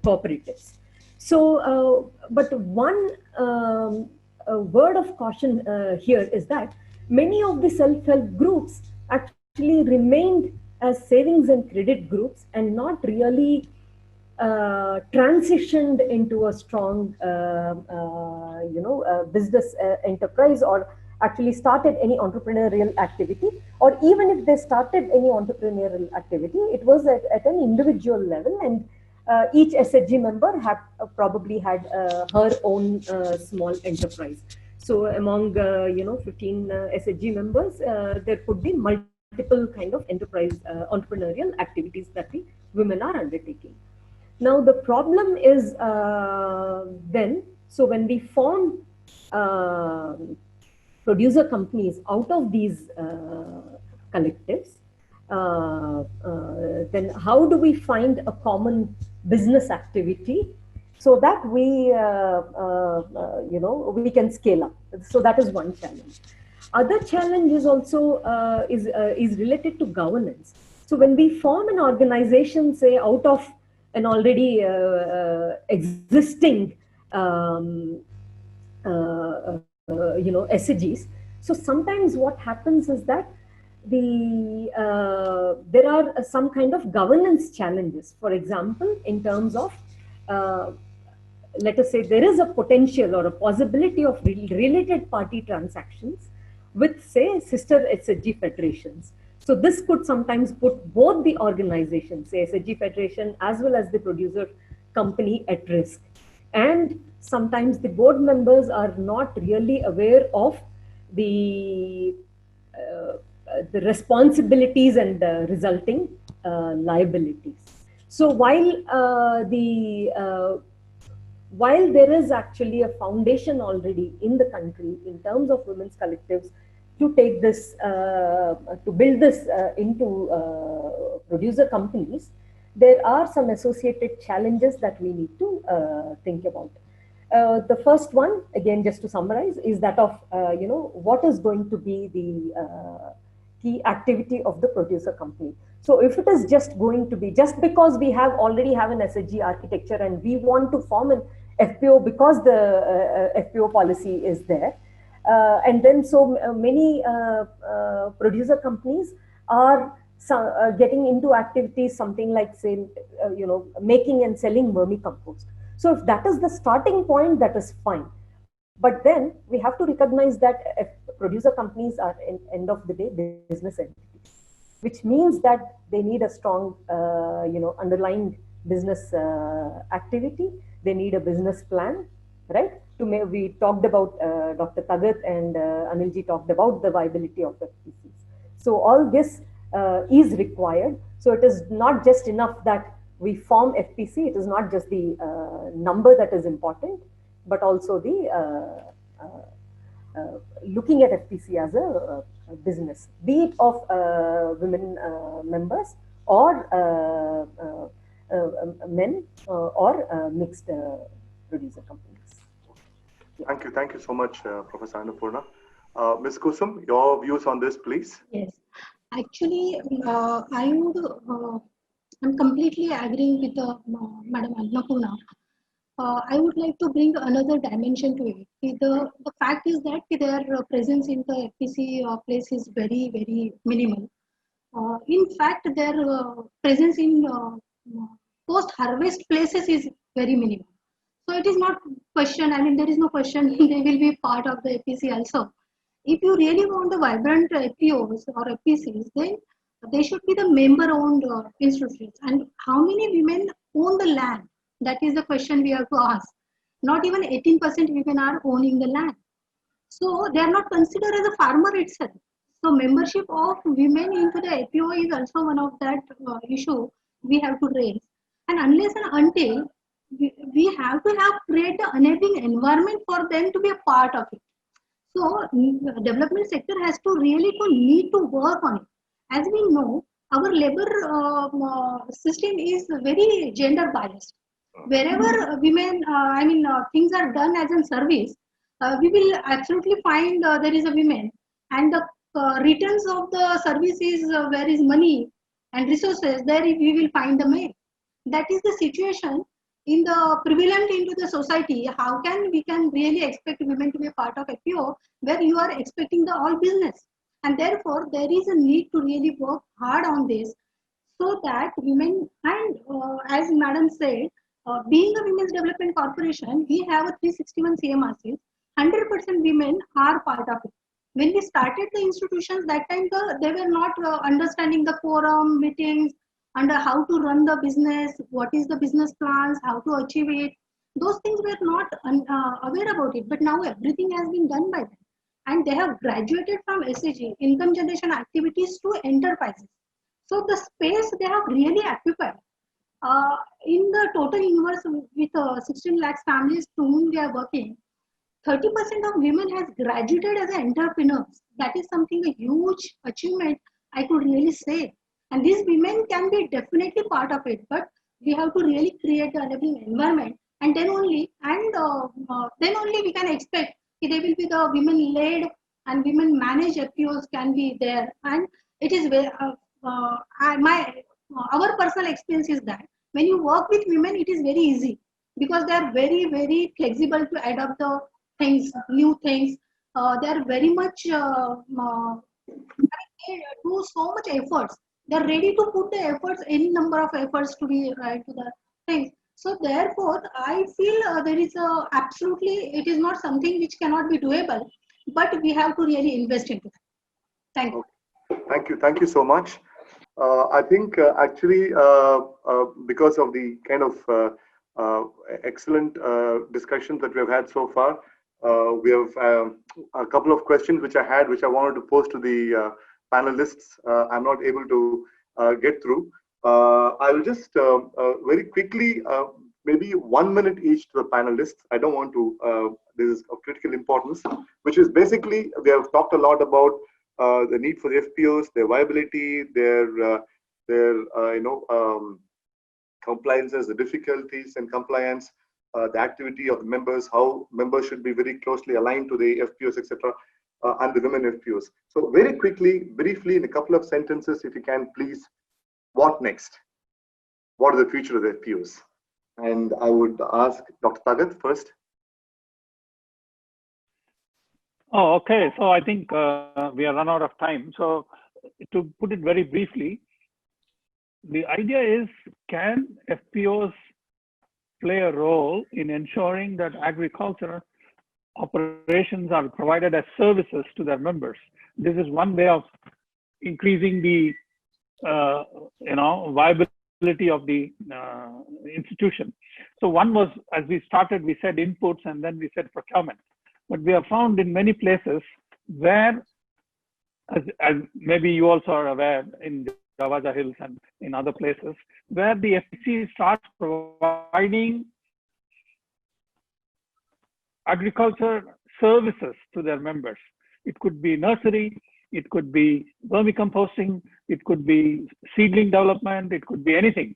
[SPEAKER 5] cooperatives. So, but one word of caution here is that many of the self-help groups actually remained as savings and credit groups and not really transitioned into a strong, business enterprise, or actually started any entrepreneurial activity. Or even if they started any entrepreneurial activity, it was at an individual level, and each SHG member had probably had her own small enterprise. So among 15 SHG members, there could be multiple kind of enterprise entrepreneurial activities that the women are undertaking. Now the problem is then, so when we form producer companies out of these collectives, then how do we find a common business activity so that we, we can scale up? So that is one challenge. Other challenge is also is related to governance. So when we form an organization, say out of an already existing SHGs, so sometimes what happens is that there are some kind of governance challenges. For example, in terms of let us say there is a potential or a possibility of related party transactions with, say, sister SHG federations. So this could sometimes put both the organizations, say SHG Federation as well as the producer company, at risk. And sometimes the board members are not really aware of the responsibilities and resulting liabilities. So while there is actually a foundation already in the country in terms of women's collectives to take this, to build this into producer companies, there are some associated challenges that we need to think about. The first one, again, just to summarize, is that of, what is going to be the key activity of the producer company. So if it is just going to be, just because we already have an SHG architecture and we want to form an FPO because the FPO policy is there, and then so many producer companies are getting into activities, something like, say, making and selling vermicompost. So if that is the starting point, that is fine. But then we have to recognize that producer companies are, in end of the day, business entities, which means that they need a strong, underlying business activity. They need a business plan, right? We talked about, Dr. Tagat and Anilji talked about the viability of the FPCs. So all this is required. So it is not just enough that we form FPC. It is not just the number that is important, but also the looking at FPC as a business, be it of women members or men or mixed producer companies.
[SPEAKER 1] Yeah. Thank you so much, Professor Annapurna. Ms. Kusum, your views on this, please.
[SPEAKER 4] Yes, actually, I'm completely agreeing with Madam Annapurna. I would like to bring another dimension to it. The fact is that their presence in the FPC place is very, very minimal. In fact, their presence in post-harvest places is very minimal. So it is not question, I mean, there is no question they will be part of the FPC also. If you really want the vibrant FPOs or FPCs, then they should be the member-owned institutions. And how many women own the land? That is the question we have to ask. Not even 18% women are owning the land. So they are not considered as a farmer itself. So membership of women into the FPO is also one of that issue we have to raise. And unless and until we have to have create the enabling environment for them to be a part of it. So development sector has to really to need to work on it. As we know, our labor system is very gender biased. Wherever women, things are done as a service, we will absolutely find there is a women, and the returns of the service is where is money and resources. There we will find the man. That is the situation in the prevalent into the society. How can we can really expect women to be a part of FPO where you are expecting the all business, and therefore there is a need to really work hard on this so that women and as madam said, being a women's development corporation, we have a 361 CMRCs. 100% women are part of it. When we started the institutions, that time they were not understanding the quorum meetings and how to run the business, what is the business plans, how to achieve it. Those things were not aware about it. But now everything has been done by them, and they have graduated from SAG income generation activities to enterprises. So the space they have really occupied. In the total universe with 16 lakhs families to whom they are working, 30% of women has graduated as entrepreneurs. That is something a huge achievement I could really say. And these women can be definitely part of it, but we have to really create the enabling environment, and then only we can expect they will be the women led and women managed FPOs can be there. And it is very my our personal experience is that when you work with women, it is very easy because they are very flexible to adopt the things, new things. They are very much they do so much efforts. They are ready to put the efforts, any number of efforts to be to the things. So therefore, I feel there is a absolutely it is not something which cannot be doable, but we have to really invest into that. Thank you.
[SPEAKER 1] Thank you so much. I think actually because of the kind of excellent discussions that we have had so far, we have a couple of questions which I had, which I wanted to pose to the panelists. I'm not able to get through. I will just very quickly, maybe 1 minute each to the panelists. I don't want to, this is of critical importance, which is basically, we have talked a lot about the need for the FPOs, their viability, their compliances, the difficulties in compliance, the activity of the members, how members should be very closely aligned to the FPOs, etc., and the women FPOs. So very quickly, briefly, in a couple of sentences, if you can please, what next? What is the future of the FPOs? And I would ask Dr. Tagat first.
[SPEAKER 3] Oh, okay. So I think we are run out of time. So to put it very briefly, the idea is, can FPOs play a role in ensuring that agriculture operations are provided as services to their members? This is one way of increasing the viability of the institution. So one was, as we started, we said inputs and then we said procurement. But we have found in many places where, as maybe you also are aware, in the Javaja Hills and in other places, where the FPC starts providing agriculture services to their members. It could be nursery, it could be vermicomposting, it could be seedling development, it could be anything.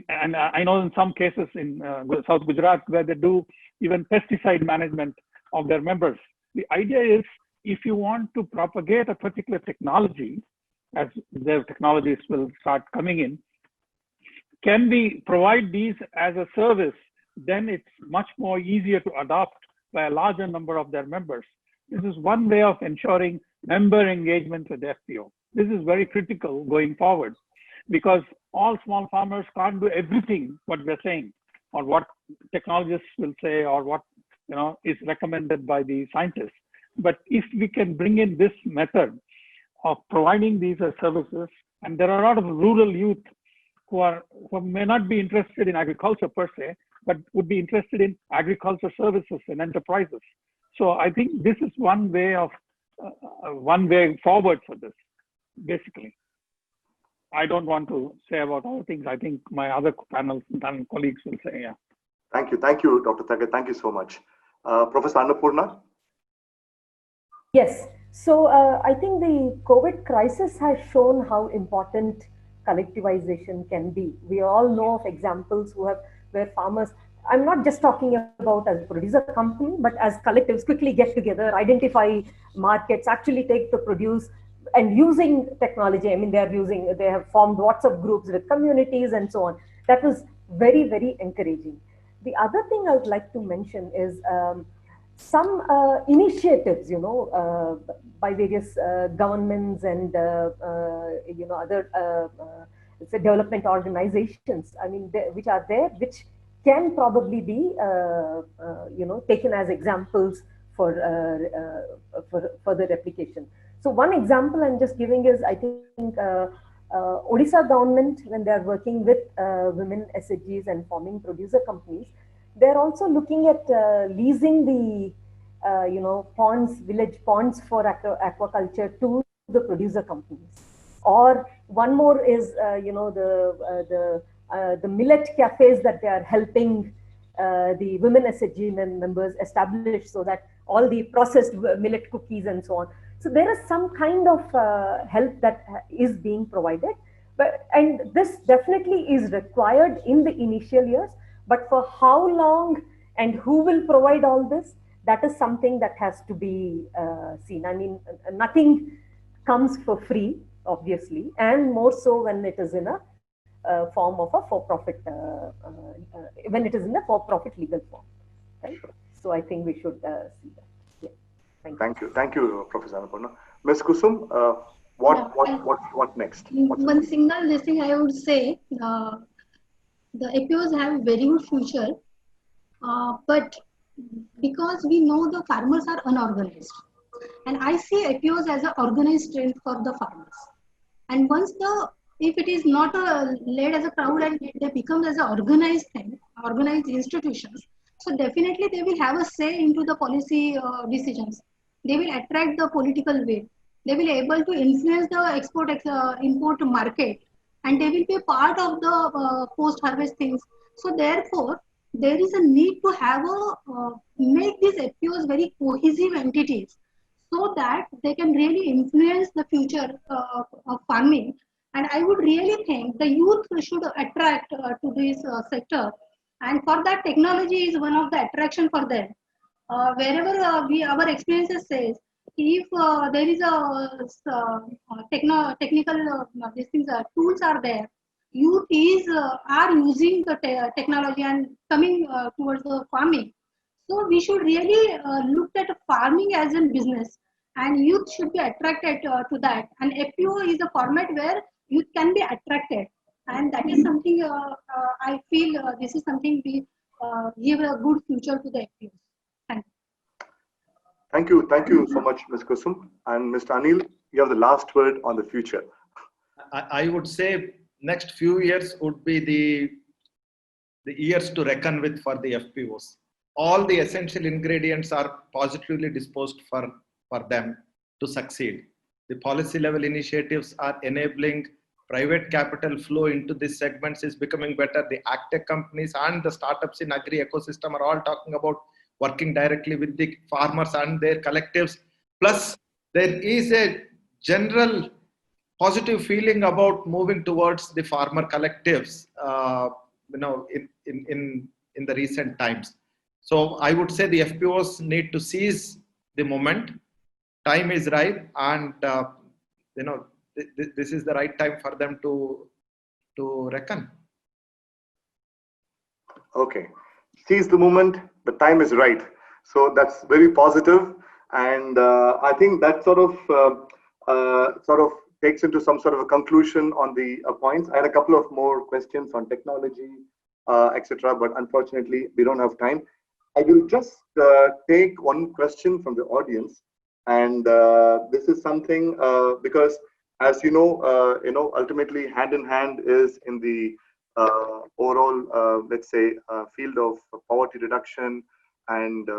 [SPEAKER 3] And I know in some cases in South Gujarat where they do even pesticide management of their members. The idea is, if you want to propagate a particular technology, as their technologies will start coming in, can we provide these as a service, then it's much more easier to adopt by a larger number of their members. This is one way of ensuring member engagement with FPO. This is very critical going forward, because all small farmers can't do everything what we're saying, or what technologists will say, or what is recommended by the scientists. But if we can bring in this method of providing these as services, and there are a lot of rural youth who may not be interested in agriculture per se, but would be interested in agriculture services and enterprises. So I think this is one way of one way forward for this, basically. I don't want to say about other things. I think my other panel colleagues will say, yeah.
[SPEAKER 1] Thank you, Dr. Thakkar. Thank you so much. Professor Annapurna?
[SPEAKER 5] Yes. So I think the COVID crisis has shown how important collectivization can be. We all know of examples where farmers, I'm not just talking about as a producer company, but as collectives quickly get together, identify markets, actually take the produce, and using technology. I mean, they have formed WhatsApp groups with communities and so on. That was very, very encouraging. The other thing I would like to mention is some initiatives, by various governments and other development organizations. I mean, which are there, which can probably be taken as examples for further replication. So one example I'm just giving is, I think Odisha government, when they are working with women SHGs and forming producer companies, they're also looking at leasing the ponds, village ponds for aquaculture to the producer companies. Or one more is the millet cafes that they are helping the women SHG members establish, so that all the processed millet cookies and so on. So there is some kind of help that is being provided, and this definitely is required in the initial years. But for how long and who will provide all this, that is something that has to be seen. I mean, nothing comes for free, obviously, and more so when it is in a form of a for-profit, when it is in a for-profit legal form, right? So I think we should see that. Yeah.
[SPEAKER 1] Thank you, Professor Annapurna. Ms. Kusum, what next?
[SPEAKER 4] One single thing I would say, the FPOs have very good future, but because we know the farmers are unorganized, and I see FPOs as an organized strength for the farmers. And if it is not led as a crowd and they become as an organized thing, organized institutions, so definitely they will have a say into the policy decisions. They will attract the political weight. They will be able to influence the import market, and they will be a part of the post-harvest things. So therefore, there is a need to have make these FPOs very cohesive entities, so that they can really influence the future of farming. And I would really think the youth should attract to this sector, and for that, technology is one of the attraction for them. Wherever our experiences says, if there is technical these things, tools are there, youth are using the technology and coming towards the farming. So we should really look at farming as a business, and youth should be attracted to that. And FPO is a format where youth can be attracted, and that is something I feel this is something we give a good future to the FPOs.
[SPEAKER 1] Thank you so much, Ms. Kusum. And Mr. Anil, you have the last word on the future.
[SPEAKER 6] I would say next few years would be the years to reckon with for the FPOs. All the essential ingredients are positively disposed for them to succeed. The policy level initiatives are enabling private capital flow into these segments is becoming better. The agtech companies and the startups in agri ecosystem are all talking about working directly with the farmers and their collectives. Plus, there is a general positive feeling about moving towards the farmer collectives, in the recent times. So I would say the FPOs need to seize the moment. Time is right, and this is the right time for them to reckon.
[SPEAKER 1] Okay, seize the moment. The time is right. So that's very positive, and I think that sort of takes into some sort of a conclusion on the points. I had a couple of more questions on technology, etc., but unfortunately we don't have time. I will just take one question from the audience, and this is something because, as you know, ultimately hand in hand is in the overall, let's say, field of poverty reduction and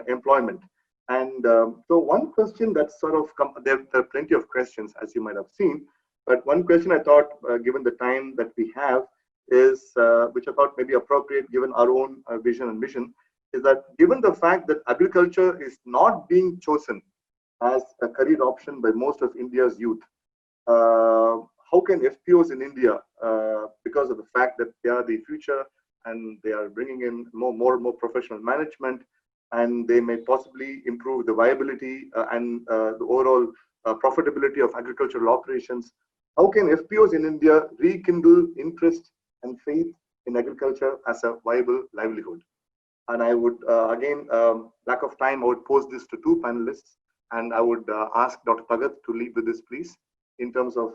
[SPEAKER 1] employment. And so one question that's sort of there are plenty of questions, as you might have seen, but one question I thought, given the time that we have, is which I thought may be appropriate given our own vision and mission, is that given the fact that agriculture is not being chosen as a career option by most of India's youth, how can FPOs in India, because of the fact that they are the future and they are bringing in more and more professional management, and they may possibly improve the viability and the overall profitability of agricultural operations, how can FPOs in India rekindle interest and faith in agriculture as a viable livelihood? And I would, again, lack of time, I would pose this to two panelists, and I would ask Dr. Tagat to lead with this, please, in terms of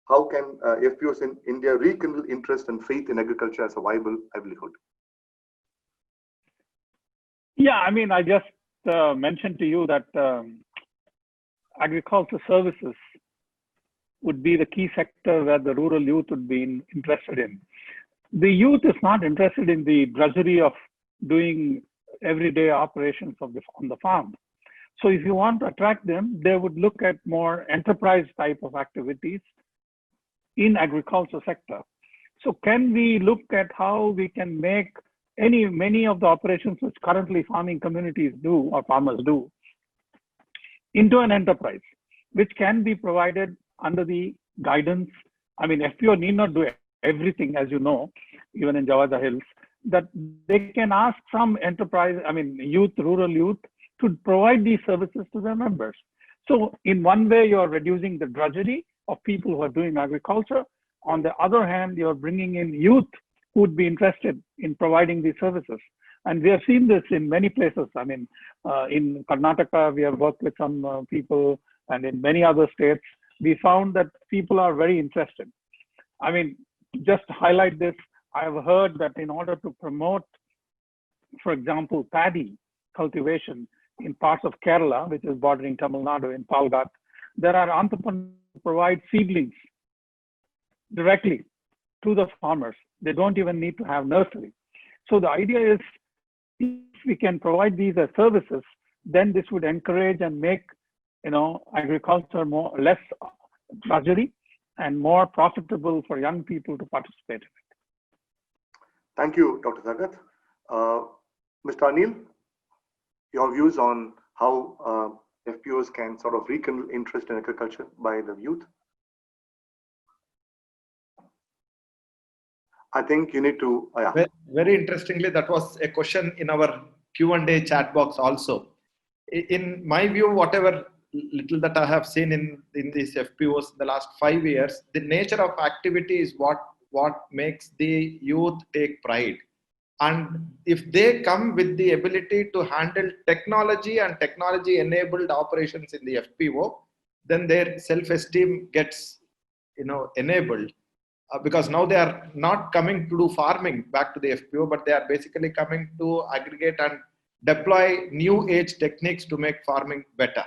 [SPEAKER 1] how can FPOs in India rekindle interest and faith in agriculture as a viable livelihood?
[SPEAKER 3] Yeah, I mean, I just mentioned to you that agriculture services would be the key sector where the rural youth would be interested in. The youth is not interested in the drudgery of doing everyday operations on the farm. So if you want to attract them, they would look at more enterprise type of activities in agriculture sector. So can we look at how we can make many of the operations which currently farming communities do or farmers do into an enterprise, which can be provided under the guidance. I mean, FPO need not do everything, as you know, even in Jawada Hills, that they can ask some enterprise, I mean, rural youth, to provide these services to their members. So in one way, you're reducing the drudgery of people who are doing agriculture. On the other hand, you're bringing in youth who would be interested in providing these services. And we have seen this in many places. I mean, in Karnataka, we have worked with some people, and in many other states, we found that people are very interested. I mean, just to highlight this, I've heard that in order to promote, for example, paddy cultivation in parts of Kerala, which is bordering Tamil Nadu in Palghat, there are entrepreneurs who provide seedlings directly to the farmers. They don't even need to have nursery. So the idea is, if we can provide these as services, then this would encourage and make, agriculture less drudgery and more profitable for young people to participate in it.
[SPEAKER 1] Thank you, Dr. Tagat. Mr. Anil, your views on how FPOs can sort of rekindle interest in agriculture by the youth? I think you need to. Yeah.
[SPEAKER 6] Very interestingly, that was a question in our Q&A chat box also. In my view, whatever little that I have seen in these FPOs in the last 5 years, the nature of activity is what makes the youth take pride. And if they come with the ability to handle technology and technology-enabled operations in the FPO, then their self-esteem gets, enabled. Because now they are not coming to do farming back to the FPO, but they are basically coming to aggregate and deploy new age techniques to make farming better.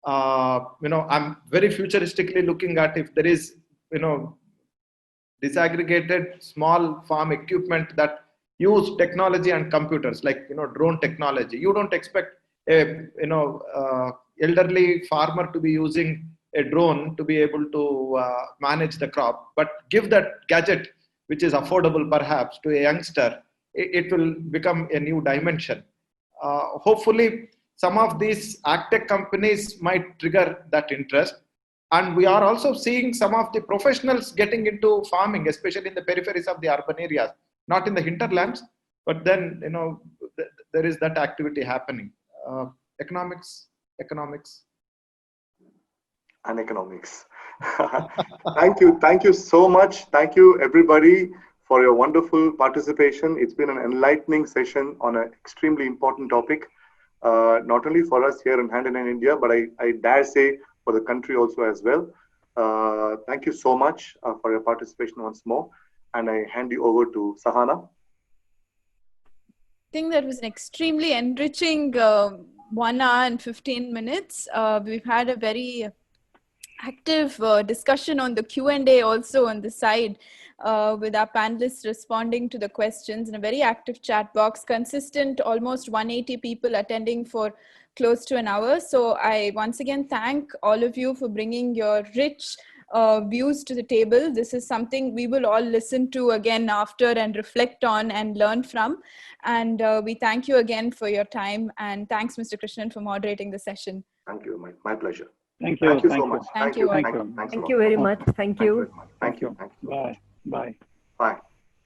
[SPEAKER 6] I'm very futuristically looking at if there is, disaggregated small farm equipment that use technology and computers, like, drone technology. You don't expect a, elderly farmer to be using a drone to be able to manage the crop, but give that gadget, which is affordable perhaps, to a youngster, it will become a new dimension. Hopefully, some of these agtech companies might trigger that interest. And we are also seeing some of the professionals getting into farming, especially in the peripheries of the urban areas, not in the hinterlands, but then, there is that activity happening. Economics.
[SPEAKER 1] And economics. Thank you so much. Thank you, everybody, for your wonderful participation. It's been an enlightening session on an extremely important topic, not only for us here in Hand in Hand India, but I dare say for the country also as well. Thank you so much for your participation once more. And I hand you over to Sahana.
[SPEAKER 2] I think that was an extremely enriching 1 hour and 15 minutes. We've had a very active discussion on the Q&A also on the side, with our panelists responding to the questions in a very active chat box, consistent, almost 180 people attending for close to an hour. So I once again thank all of you for bringing your rich views to the table. This is something we will all listen to again after and reflect on and learn from. And we thank you again for your time. And thanks, Mr. Krishnan, for moderating the session.
[SPEAKER 1] Thank you. My pleasure.
[SPEAKER 3] Thank you.
[SPEAKER 1] Thank you so much.
[SPEAKER 2] Thank you.
[SPEAKER 1] Thanks a
[SPEAKER 5] Thank
[SPEAKER 1] lot.
[SPEAKER 5] you very much. Thank you.
[SPEAKER 1] Thank you.